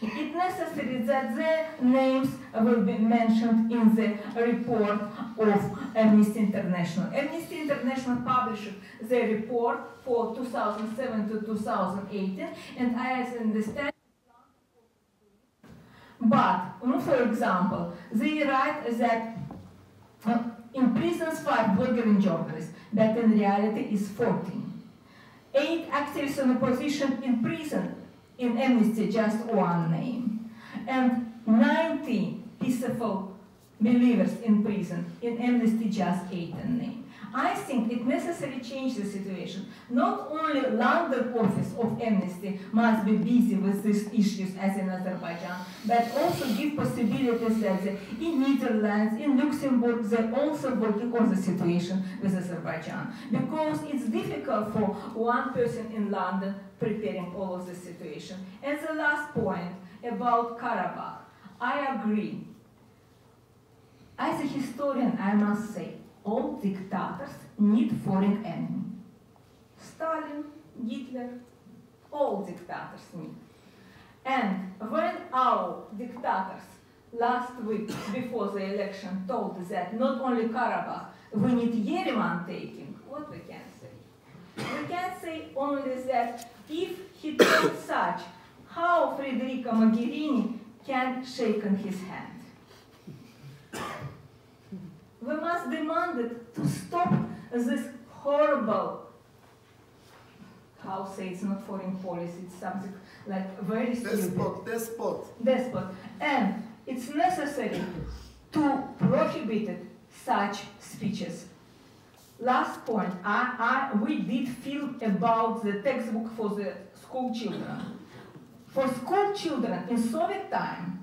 It's necessary that their names will be mentioned in the report of Amnesty International. Amnesty International published the report for 2007 to 2018, and I understand. But, for example, they write that in prisons 5 bloggers and journalists, but in reality is 14. 8 activists in opposition in prison. In Amnesty, just 1 name. And 90 peaceful believers in prison. In Amnesty, just 8 names. I think it necessary to change the situation. Not only London office of Amnesty must be busy with these issues as in Azerbaijan, but also give possibilities that in Netherlands, in Luxembourg, they also working on the situation with Azerbaijan. Because it's difficult for one person in London preparing all of the situation. And the last point about Karabakh, I agree. As a historian, I must say, all dictators need foreign enemy. Stalin, Hitler, all dictators need. And when our dictators last week before the election told that not only Karabakh, we need Yerevan taking, what we can say? We can say only that if he told such, how Federica Mogherini can shake on his hand. We must demand it to stop this horrible, how say it's not foreign policy, it's something like very stupid. Despot. And it's necessary to prohibit such speeches. Last point, we did film about the textbook for the school children. For school children in Soviet time,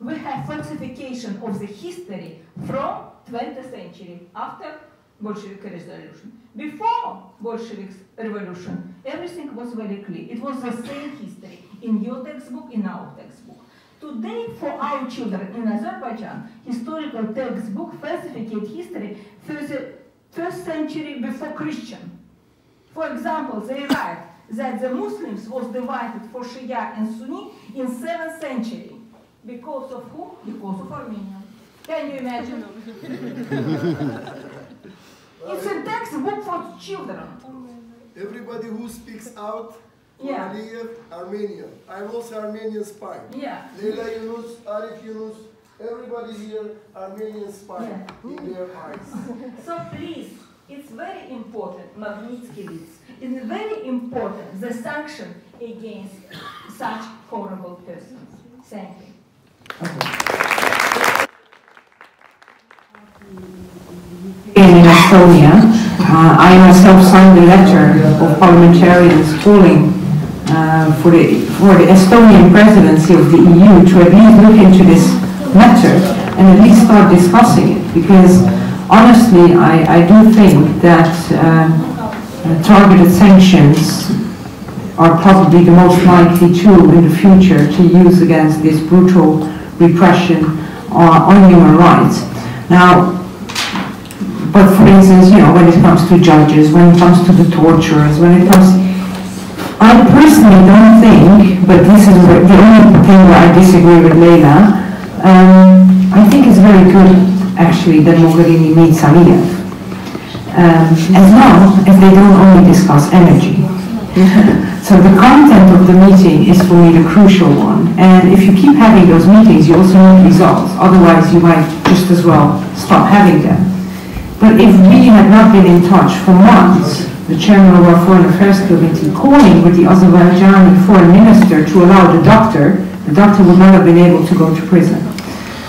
we have falsification of the history from 20th century, after Bolshevik Revolution. Before Bolshevik Revolution, everything was very clear. It was the same history in your textbook, in our textbook. Today, for our children in Azerbaijan, historical textbook falsificate history for the 1st century before Christian. For example, they write that the Muslims was divided for Shia and Sunni in 7th century. Because of who? Because of Armenians. Can you imagine? It's a textbook for children. Everybody who speaks out for Aliyev, Armenian. I'm also Armenian spy. Yeah. Leyla Yunus, Arif Yunus, everybody here Armenian spy in their eyes. So please, it's very important, Magnitsky list. It's very important, the sanction against such horrible persons. Thank you. In Estonia, I myself signed a letter of parliamentarians calling for the Estonian presidency of the EU to at least look into this matter and at least start discussing it, because honestly I do think that targeted sanctions are probably the most likely tool in the future to use against this brutal repression on human rights. Now, but for instance, you know, when it comes to judges, when it comes to the torturers, when it comes, I personally don't think, but this is the only thing where I disagree with Leyla, I think it's very good, actually, that Mogherini meets Aliyev, as long as they don't only discuss energy. So the content of the meeting is for me the crucial one, and if you keep having those meetings, you also need results, otherwise you might just as well stop having them. But if we had not been in touch for months, the chairman of our Foreign Affairs Committee calling with the Azerbaijani foreign minister to allow the doctor would not have been able to go to prison.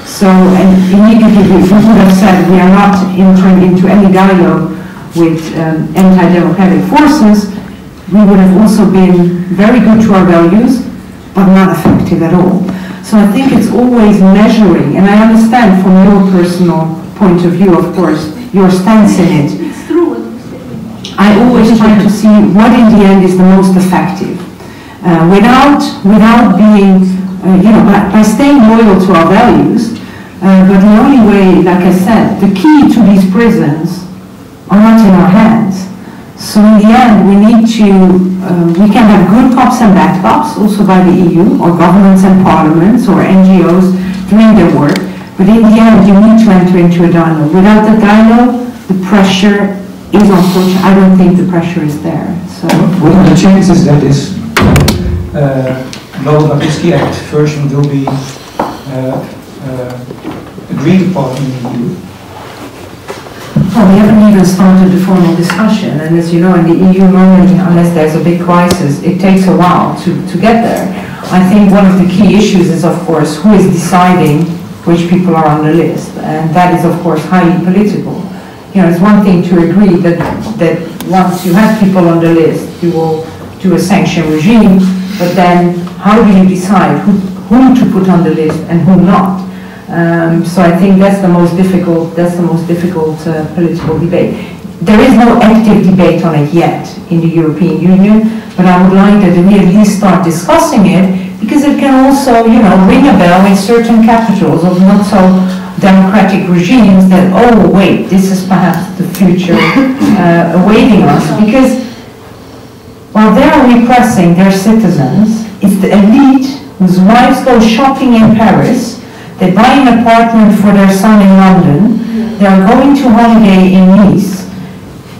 So, and immediately we would have said we are not entering into any dialogue with anti-democratic forces, we would have also been very good to our values, but not effective at all. So I think it's always measuring, and I understand from your personal point of view, of course, your stance in it. It's true. I always try to see what in the end is the most effective. Without being, you know, by staying loyal to our values, but the only way, like I said, the key to these prisons are not in our hands. So in the end, we need to, we can have good cops and bad cops, also by the EU, or governments and parliaments, or NGOs doing their work, but in the end, you need to enter into a dialogue. Without the dialogue, the pressure is unfortunate. I don't think the pressure is there. So what are the chances that this Magnitsky Act version will be agreed upon in the EU? Well, we haven't even started the formal discussion, and as you know, in the EU normally, unless there's a big crisis, it takes a while to get there. I think one of the key issues is, of course, who is deciding which people are on the list, and that is, of course, highly political. You know, it's one thing to agree that once you have people on the list, you will do a sanction regime, but then how do you decide whom to put on the list and whom not? So I think that's the most difficult political debate. There is no active debate on it yet in the European Union, but I would like that we at least start discussing it, because it can also, you know, ring a bell in certain capitals of not so democratic regimes that, oh wait, this is perhaps the future awaiting us. Because while they are repressing their citizens, it's the elite whose wives go shopping in Paris, they buy an apartment for their son in London, they are going to holiday in Nice.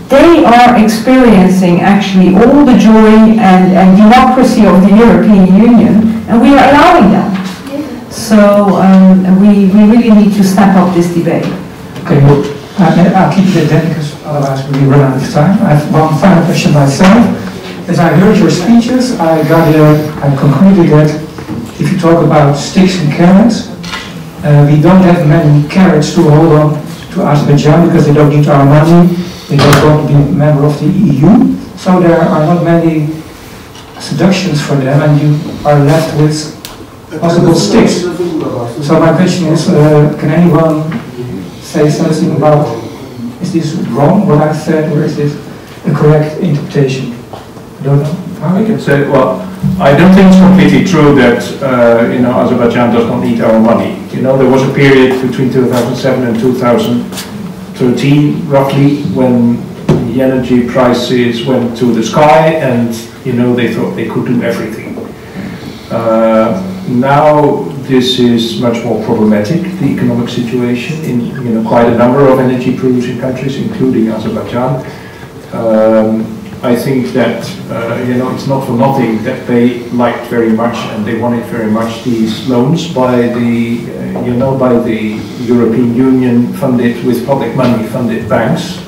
They are experiencing actually all the joy and democracy of the European Union, and we are allowing them. So we really need to step up this debate. Okay, well, I'll keep it then, because otherwise we run out of time. I have one final question myself. As I heard your speeches, I concluded that if you talk about sticks and carrots, we don't have many carrots to hold on to Azerbaijan, because they don't need our money. They don't want to be a member of the EU, so there are not many seductions for them, and you are left with possible sticks. So my question is, can anyone say something about, is this wrong what I said, or is this a correct interpretation? I don't know. I can say, well, I don't think it's completely true that Azerbaijan does not need our money. There was a period between 2007 and 2013, roughly, when the energy prices went to the sky, and they thought they could do everything. Now this is much more problematic, the economic situation in quite a number of energy producing countries, including Azerbaijan. I think that it's not for nothing that they liked very much and they wanted very much these loans by the by the European Union funded with public money funded banks,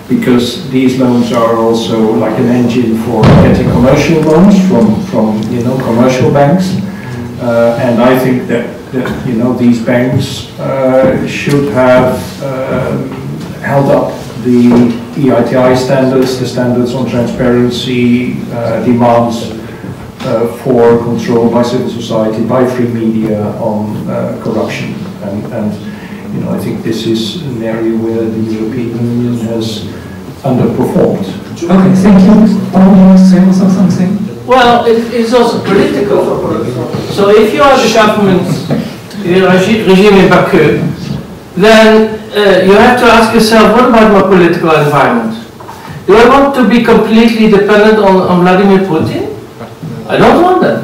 because these loans are also like an engine for getting commercial loans from commercial banks, and I think that these banks should have held up the EITI standards, the standards on transparency, demands for control by civil society, by free media on corruption, and I think this is an area where the European Union has underperformed. Okay, thank you. Paul, you want to say also something? Well, it's also political. So if you are the government regime in Baku, then you have to ask yourself, what about my political environment? Do I want to be completely dependent on Vladimir Putin? I don't want that.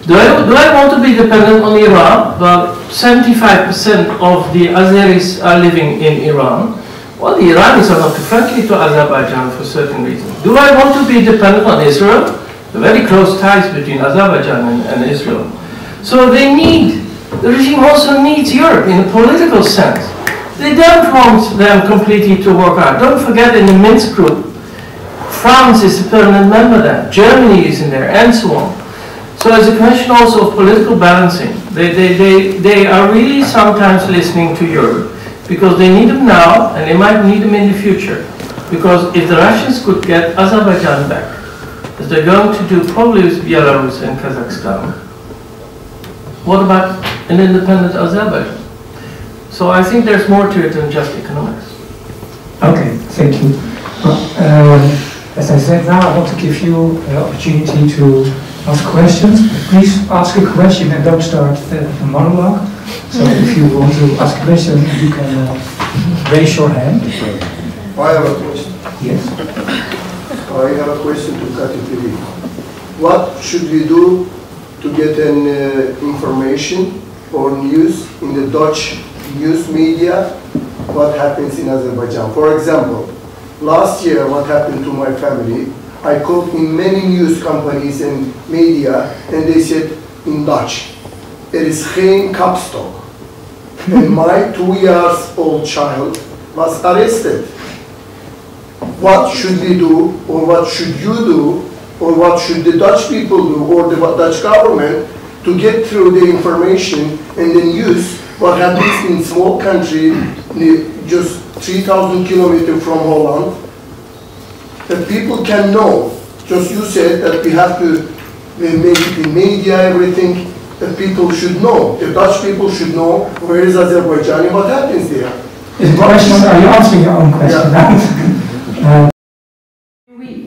Do I want to be dependent on Iran? Well, 75% of the Azeris are living in Iran. Well, the Iranis are not friendly to Azerbaijan for certain reasons. Do I want to be dependent on Israel? The very close ties between Azerbaijan and Israel. So the regime also needs Europe in a political sense. They don't want them completely to work out. Don't forget, in the Minsk group, France is a permanent member there, Germany is in there, and so on. So it's a question also of political balancing. They are really sometimes listening to Europe, because they need them now, and they might need them in the future. Because if the Russians could get Azerbaijan back, as they're going to do probably with Belarus and Kazakhstan, what about an independent Azerbaijan? So I think there's more to it than just economics. Okay, thank you. As I said, now I want to give you the opportunity to ask questions. Please ask a question and don't start a monologue. So if you want to ask a question, you can raise your hand. I have a question. Yes. I have a question to Kati TV. What should we do to get an information or news in the Dutch news media, what happens in Azerbaijan? For example, last year what happened to my family, I called in many news companies and media, and they said in Dutch, there is geen kapstok. And my 2-year-old child was arrested. What should we do, or what should you do, or what should the Dutch people do, or the Dutch government, to get through the information and then use what happens in small country, just 3,000 kilometers from Holland, that people can know. Just you said that we have to make it in media, everything, that people should know. The Dutch people should know where is Azerbaijan and what happens there. Are you answering your own question? Yeah.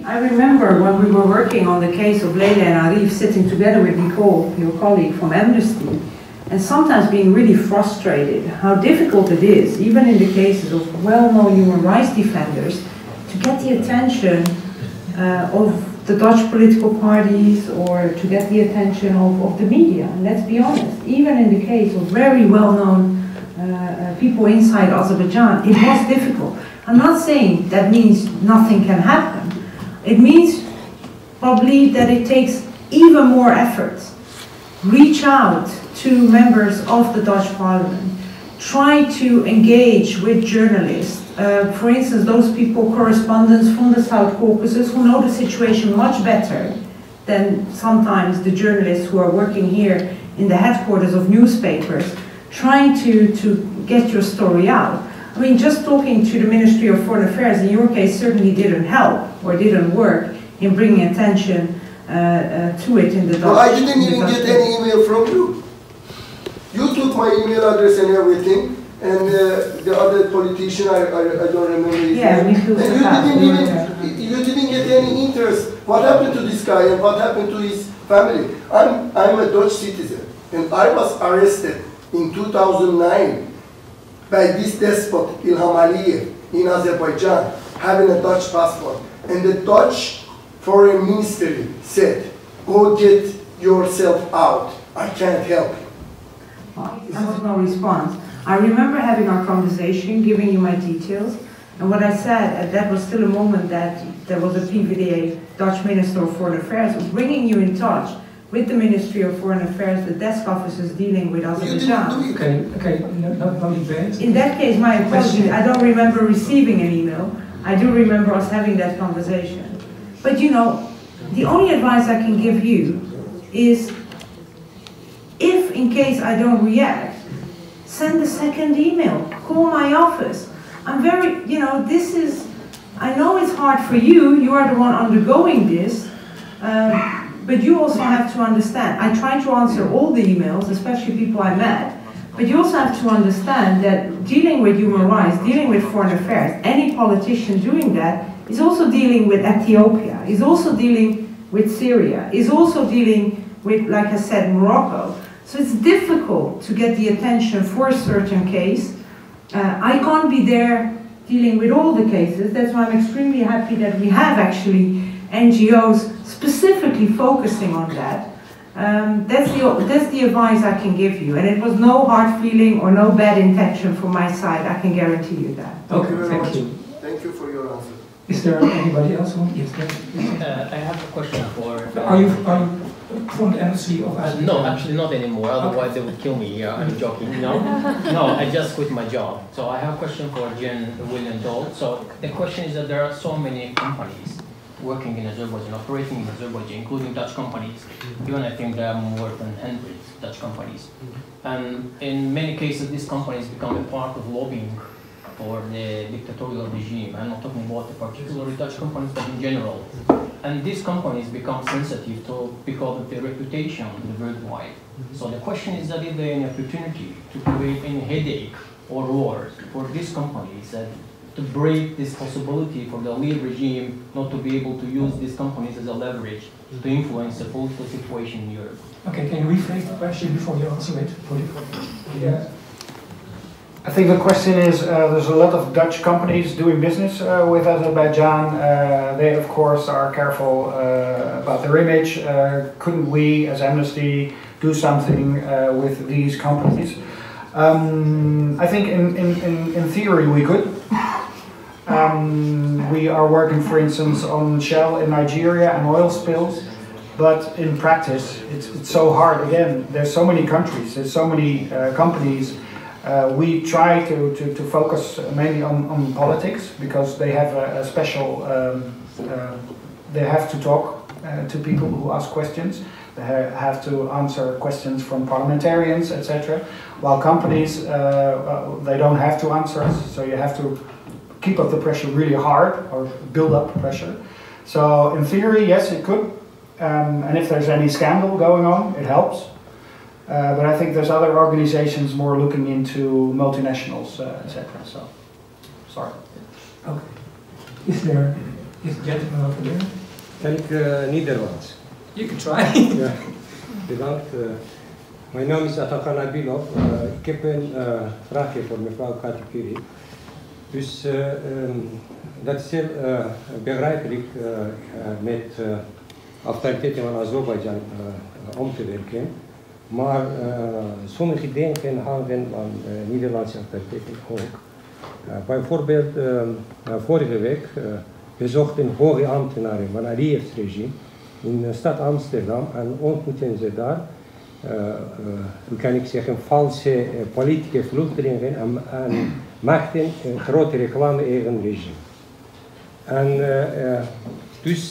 I remember when we were working on the case of Leila and Arif, sitting together with Nicole, your colleague from Amnesty, and sometimes being really frustrated how difficult it is, even in the cases of well-known human rights defenders, to get the attention of the Dutch political parties or to get the attention of the media. And let's be honest, even in the case of very well-known people inside Azerbaijan, it was difficult. I'm not saying that means nothing can happen. It means probably that it takes even more effort. Reach out to members of the Dutch Parliament. Try to engage with journalists. For instance, those people, correspondents from the South Caucasus, who know the situation much better than sometimes the journalists who are working here in the headquarters of newspapers, trying to get your story out. I mean, just talking to the Ministry of Foreign Affairs in your case certainly didn't help or didn't work in bringing attention to it in the Dutch. Well, I didn't even get any email from you. You took my email address and everything, and the other politician, I don't remember his name. Yeah, and you didn't get any interest what happened to this guy and what happened to his family? I'm a Dutch citizen, and I was arrested in 2009 by this despot Ilham Aliyev in Azerbaijan, having a Dutch passport. And the Dutch foreign ministry said, go get yourself out, I can't help you. There was no response. I remember having our conversation, giving you my details, and what I said, that was still a moment that there was a PVDA, Dutch Minister of Foreign Affairs, was bringing you in touch with the Ministry of Foreign Affairs, the desk officers dealing with Azerbaijan. Okay, no debate. In that case, my apologies, I don't remember receiving an email. I do remember us having that conversation. But you know, the only advice I can give you is, if in case I don't react, send a second email, call my office. I'm very, you know, this is, I know it's hard for you, you are the one undergoing this, but you also have to understand, I try to answer all the emails, especially people I met, but you also have to understand that dealing with human rights, dealing with foreign affairs, any politician doing that is also dealing with Ethiopia, is also dealing with Syria, is also dealing with, like I said, Morocco. So it's difficult to get the attention for a certain case. I can't be there dealing with all the cases. That's why I'm extremely happy that we have actually NGOs specifically focusing on that. That's the advice I can give you. And it was no hard feeling or no bad intention from my side. I can guarantee you that. Thank you very much. Thank you for your answer. Is there anybody else who? Yes, I have a question for... Are you from the embassy of Azerbaijan? No, actually not anymore, otherwise they would kill me. Yeah, I'm joking. No, I just quit my job. So I have a question for Jen William Dole. So the question is that there are so many companies working in Azerbaijan, operating in Azerbaijan, including Dutch companies. Even I think there are more than 100 Dutch companies. And in many cases, these companies become a part of lobbying for the dictatorial regime. I'm not talking about the particular Dutch companies, but in general. And these companies become sensitive because of their reputation worldwide. So the question is that if there any opportunity to create any headache or war for these companies, to break this possibility for the lead regime not to be able to use these companies as a leverage to influence the political situation in Europe. Okay, can you rephrase the question before you answer it? Yeah. I think the question is, there's a lot of Dutch companies doing business with Azerbaijan. They, of course, are careful about their image. Couldn't we, as Amnesty, do something with these companies? I think in theory we could. We are working, for instance, on Shell in Nigeria and oil spills. But in practice, it's so hard. Again, there's so many countries, there's so many companies. We try to focus mainly on politics because they have a special, they have to talk to people who ask questions. They have to answer questions from parliamentarians, etc. While companies, they don't have to answer us, so you have to keep up the pressure really hard or build up pressure. So in theory, yes, it could. And if there's any scandal going on, it helps. But I think there's other organizations more looking into multinationals, etc. So, sorry. Okay. Is there a gentleman over there? Kan ik Nederlands? You can try. Ja, bedankt. Mijn naam is Atakan Abilov. Ik heb een vraagje voor mevrouw Katikiri. Dus dat is heel begrijpelijk met autoriteiten van Azerbeidzjan om te werken. Maar sommige dingen hangen van Nederlandse autoriteiten ook. Bijvoorbeeld, vorige week bezochten hoge ambtenaren van Aliyev's regime in de stad Amsterdam en ontmoeten ze daar, hoe kan ik zeggen, valse politieke vluchtelingen en maakten een grote reclame tegen het regime. En dus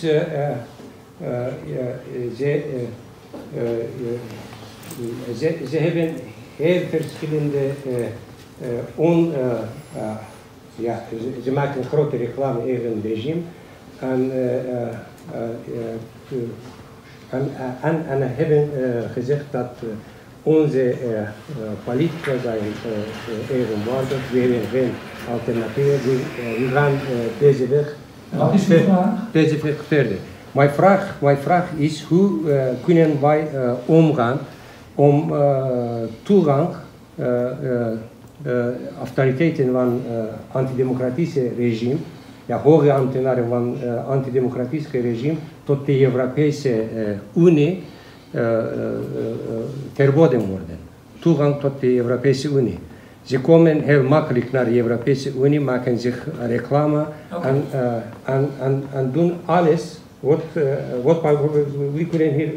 ze hebben heel verschillende ze maken een grote reclame tegen het regime en hebben gezegd dat onze politica zijn evenwaardig, we hebben geen alternatief, we gaan deze weg verder. Mijn vraag is, hoe kunnen wij omgaan om toegang autoriteiten van antidemocratische regime, ja, hoge ambtenaren van antidemocratische regime, tot de Europese Unie verboden worden. Toegang tot de Europese Unie. Ze komen heel makkelijk naar de Europese Unie, maken zich reclame en doen alles wat we kunnen hier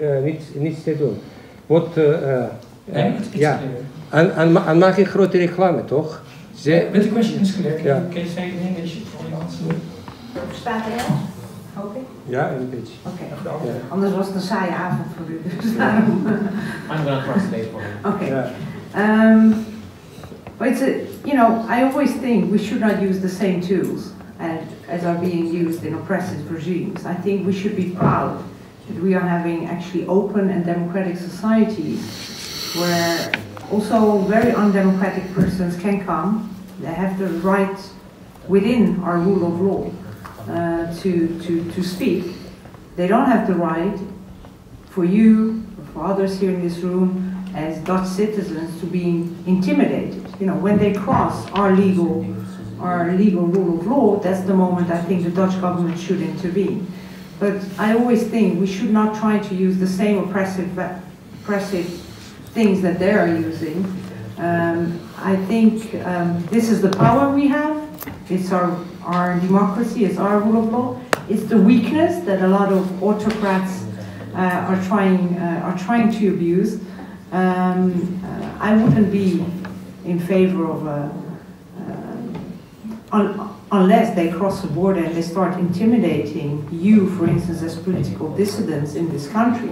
niets te doen. Ja, en maken grote reclame, toch? But the question is clear. Can you say it in English for the answer? Verstaat hij ons? Hoop ik. Ja, een beetje. Oké. Anders was het een saaie avond voor u. Dus daarom. I'm going to translate for him. Okay. But it's I always think we should not use the same tools as are being used in oppressive regimes. I think we should be proud that we are having actually open and democratic societies where also very undemocratic persons can come. They have the right within our rule of law to speak. They don't have the right for you, for others here in this room, as Dutch citizens to be intimidated. When they cross our legal rule of law, that's the moment I think the Dutch government should intervene. But I always think we should not try to use the same oppressive things that they are using. I think this is the power we have. It's our democracy, it's our rule of law. It's the weakness that a lot of autocrats are trying to abuse. I wouldn't be in favor of unless they cross the border and they start intimidating you, for instance, as political dissidents in this country.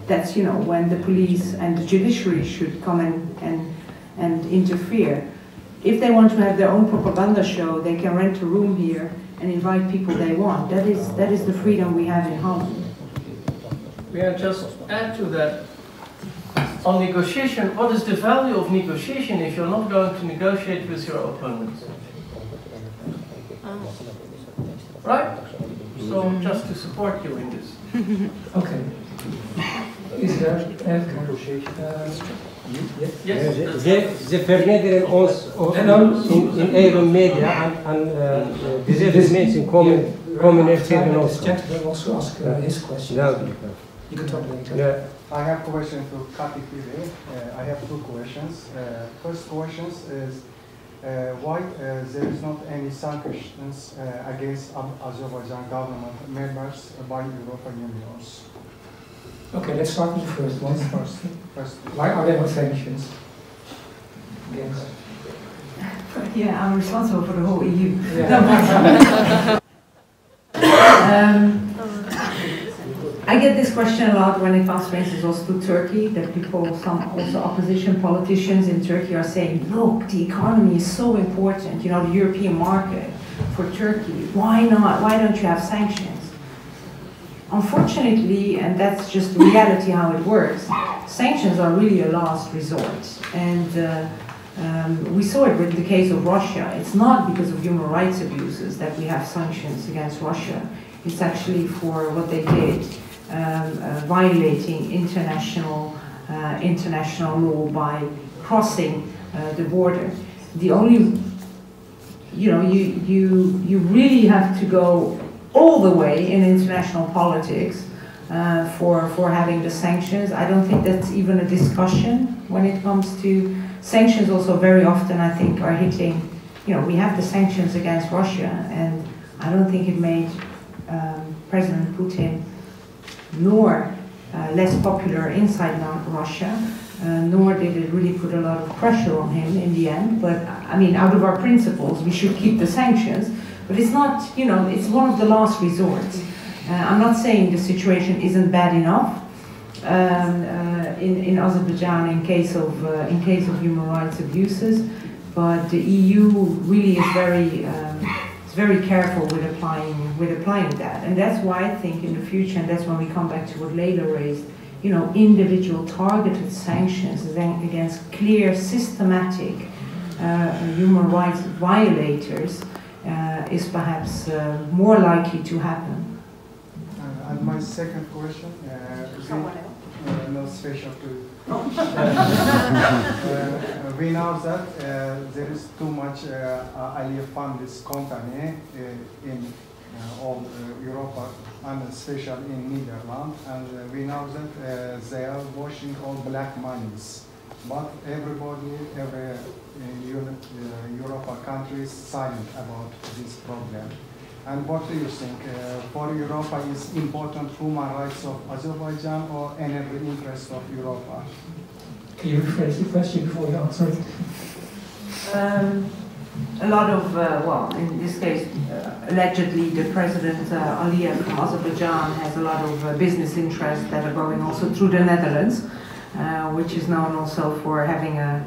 That's when the police and the judiciary should come and interfere. If they want to have their own propaganda show, they can rent a room here and invite people they want. That is the freedom we have in Holland. May I just add to that? On negotiation, what is the value of negotiation if you're not going to negotiate with your opponents? Right? So just to support you in this. Okay. Is there Ze vernederen ons in eigen media en dezelfde mensen komen er tegen ons. The gentleman wants to ask his question. You can talk later. I have a question to Kati Piri. I have two questions. First question is why there is not any sanctions against Azerbaijan government members by European Unions? Okay, let's start with the first one. Why are there no sanctions? Yes. Yeah, I'm responsible for the whole EU. Yeah. I get this question a lot when it comes, for instance, also to Turkey, that some opposition politicians in Turkey are saying, look, the economy is so important, the European market for Turkey, why not? Why don't you have sanctions? Unfortunately, and that's just the reality how it works, sanctions are really a last resort. And we saw it with the case of Russia. It's not because of human rights abuses that we have sanctions against Russia. It's actually for what they did, violating international law by crossing the border. The only, you really have to go all the way in international politics for having the sanctions. I don't think that's even a discussion when it comes to sanctions. Also very often I think are hitting, we have the sanctions against Russia, and I don't think it made President Putin nor less popular inside Russia, nor did it really put a lot of pressure on him in the end. But I mean, out of our principles, we should keep the sanctions, but it's not, it's one of the last resorts. I'm not saying the situation isn't bad enough in Azerbaijan in case of human rights abuses, but the EU really is very careful with applying that, and that's why I think in the future, and that's when we come back to what Leila raised, individual targeted sanctions against clear, systematic human rights violators is perhaps more likely to happen. And my second question, no special to we know that there is too much Aliyev families company in all Europe and especially in Netherlands, and we know that they are washing all black monies. But everybody, every European country is silent about this problem. And what do you think? For Europe, is important human rights of Azerbaijan or any interest of Europe? Can you rephrase the question before you answer it? A lot of, well, in this case, allegedly the President Aliyev from Azerbaijan has a lot of business interests that are going also through the Netherlands, which is known also for having a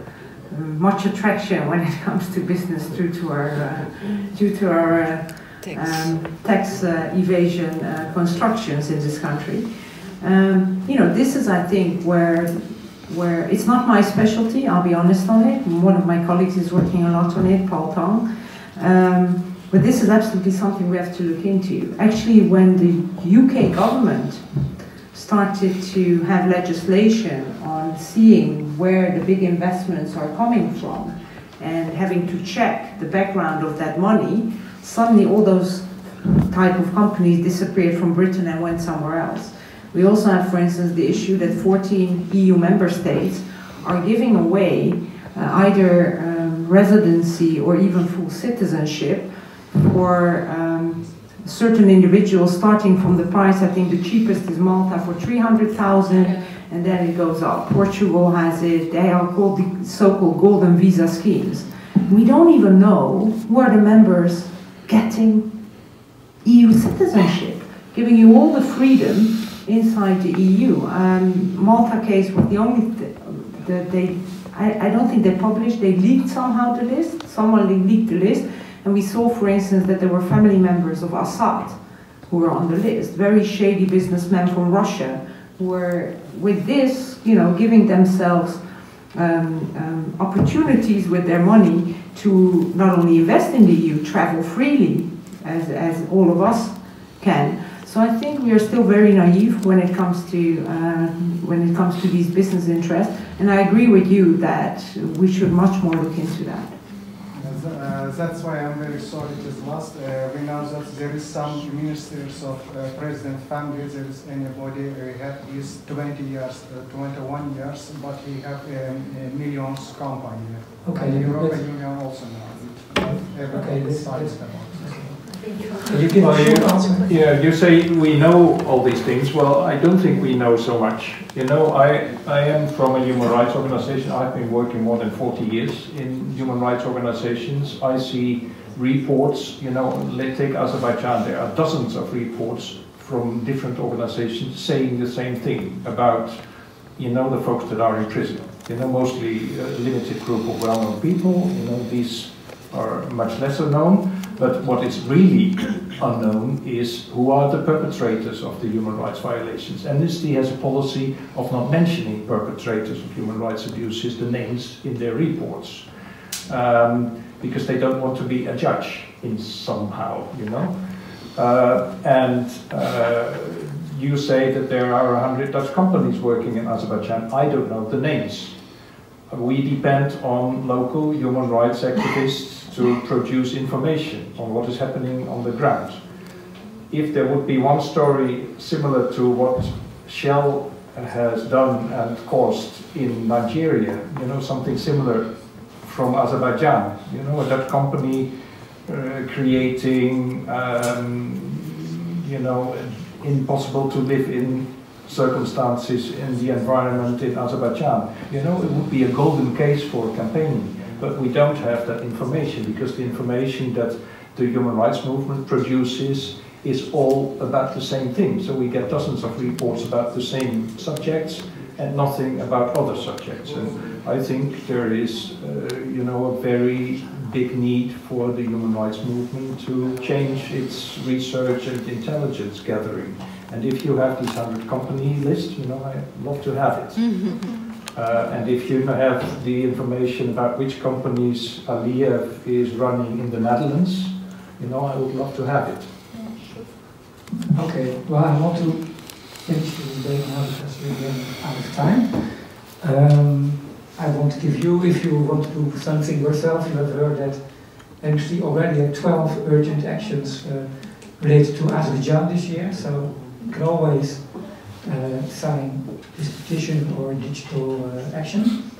much attraction when it comes to business due to our tax evasion constructions in this country. You know, this is, I think, where it's not my specialty, I'll be honest on it. One of my colleagues is working a lot on it, Paul Tong. But this is absolutely something we have to look into. Actually, when the UK government started to have legislation on seeing where the big investments are coming from and having to check the background of that money, suddenly all those type of companies disappeared from Britain and went somewhere else. We also have, for instance, the issue that 14 EU member states are giving away either residency or even full citizenship for certain individuals, starting from the price. I think the cheapest is Malta for 300,000, and then it goes up. Portugal has it. They are called the so-called golden visa schemes. We don't even know who are the members getting EU citizenship, giving you all the freedom inside the EU. Malta case was the only I don't think they published, they leaked somehow the list, someone leaked the list, and we saw, for instance, that there were family members of Assad who were on the list, very shady businessmen from Russia, who were, with this, you know, giving themselves opportunities with their money to not only invest in the EU, travel freely, as all of us can. So I think we are still very naive when it comes to these business interests, and I agree with you that we should much more look into that. That's why I'm very sorry it is lost. We know that there is some ministers of president family. There is anybody who is 20 years, 21 years, but he have a millions company. Okay, and the European Union also now. Okay, this you say we know all these things. Well, I don't think we know so much. You know, I am from a human rights organization. I've been working more than 40 years in human rights organizations. I see reports, you know, let's take Azerbaijan. There are dozens of reports from different organizations saying the same thing about, you know, the folks that are in prison. You know, mostly a limited group of well-known people. You know, these are much lesser known. But what is really unknown is who are the perpetrators of the human rights violations. Amnesty has a policy of not mentioning perpetrators of human rights abuses, the names in their reports, because they don't want to be a judge in somehow, you know. You say that there are 100 Dutch companies working in Azerbaijan. I don't know the names. We depend on local human rights activists to produce information on what is happening on the ground. If there would be one story similar to what Shell has done and caused in Nigeria, you know, something similar from Azerbaijan, you know, a Dutch company creating, you know, impossible to live in circumstances in the environment in Azerbaijan, you know, it would be a golden case for campaigning. But we don't have that information because the information that the human rights movement produces is all about the same thing. So we get dozens of reports about the same subjects and nothing about other subjects. And I think there is, you know, a very big need for the human rights movement to change its research and intelligence gathering. And if you have this 100 company list, you know, I'd love to have it. And if you have the information about which companies Aliyev is running in the Netherlands, you know, I would love to have it. Okay, well, I want to finish the debate now because we're getting out of time. I want to give you, if you want to do something yourself, you have heard that Amnesty already had 12 urgent actions related to Azerbaijan this year, so you can always sign this petition or digital action.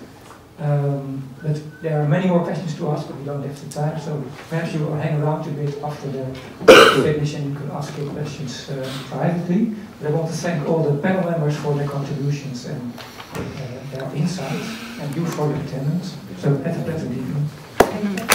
But there are many more questions to ask, but we don't have the time, so perhaps you will hang around a bit after the finish and you can ask your questions privately. But I want to thank all the panel members for their contributions and their insights, and you for your attendance. So have a pleasant evening.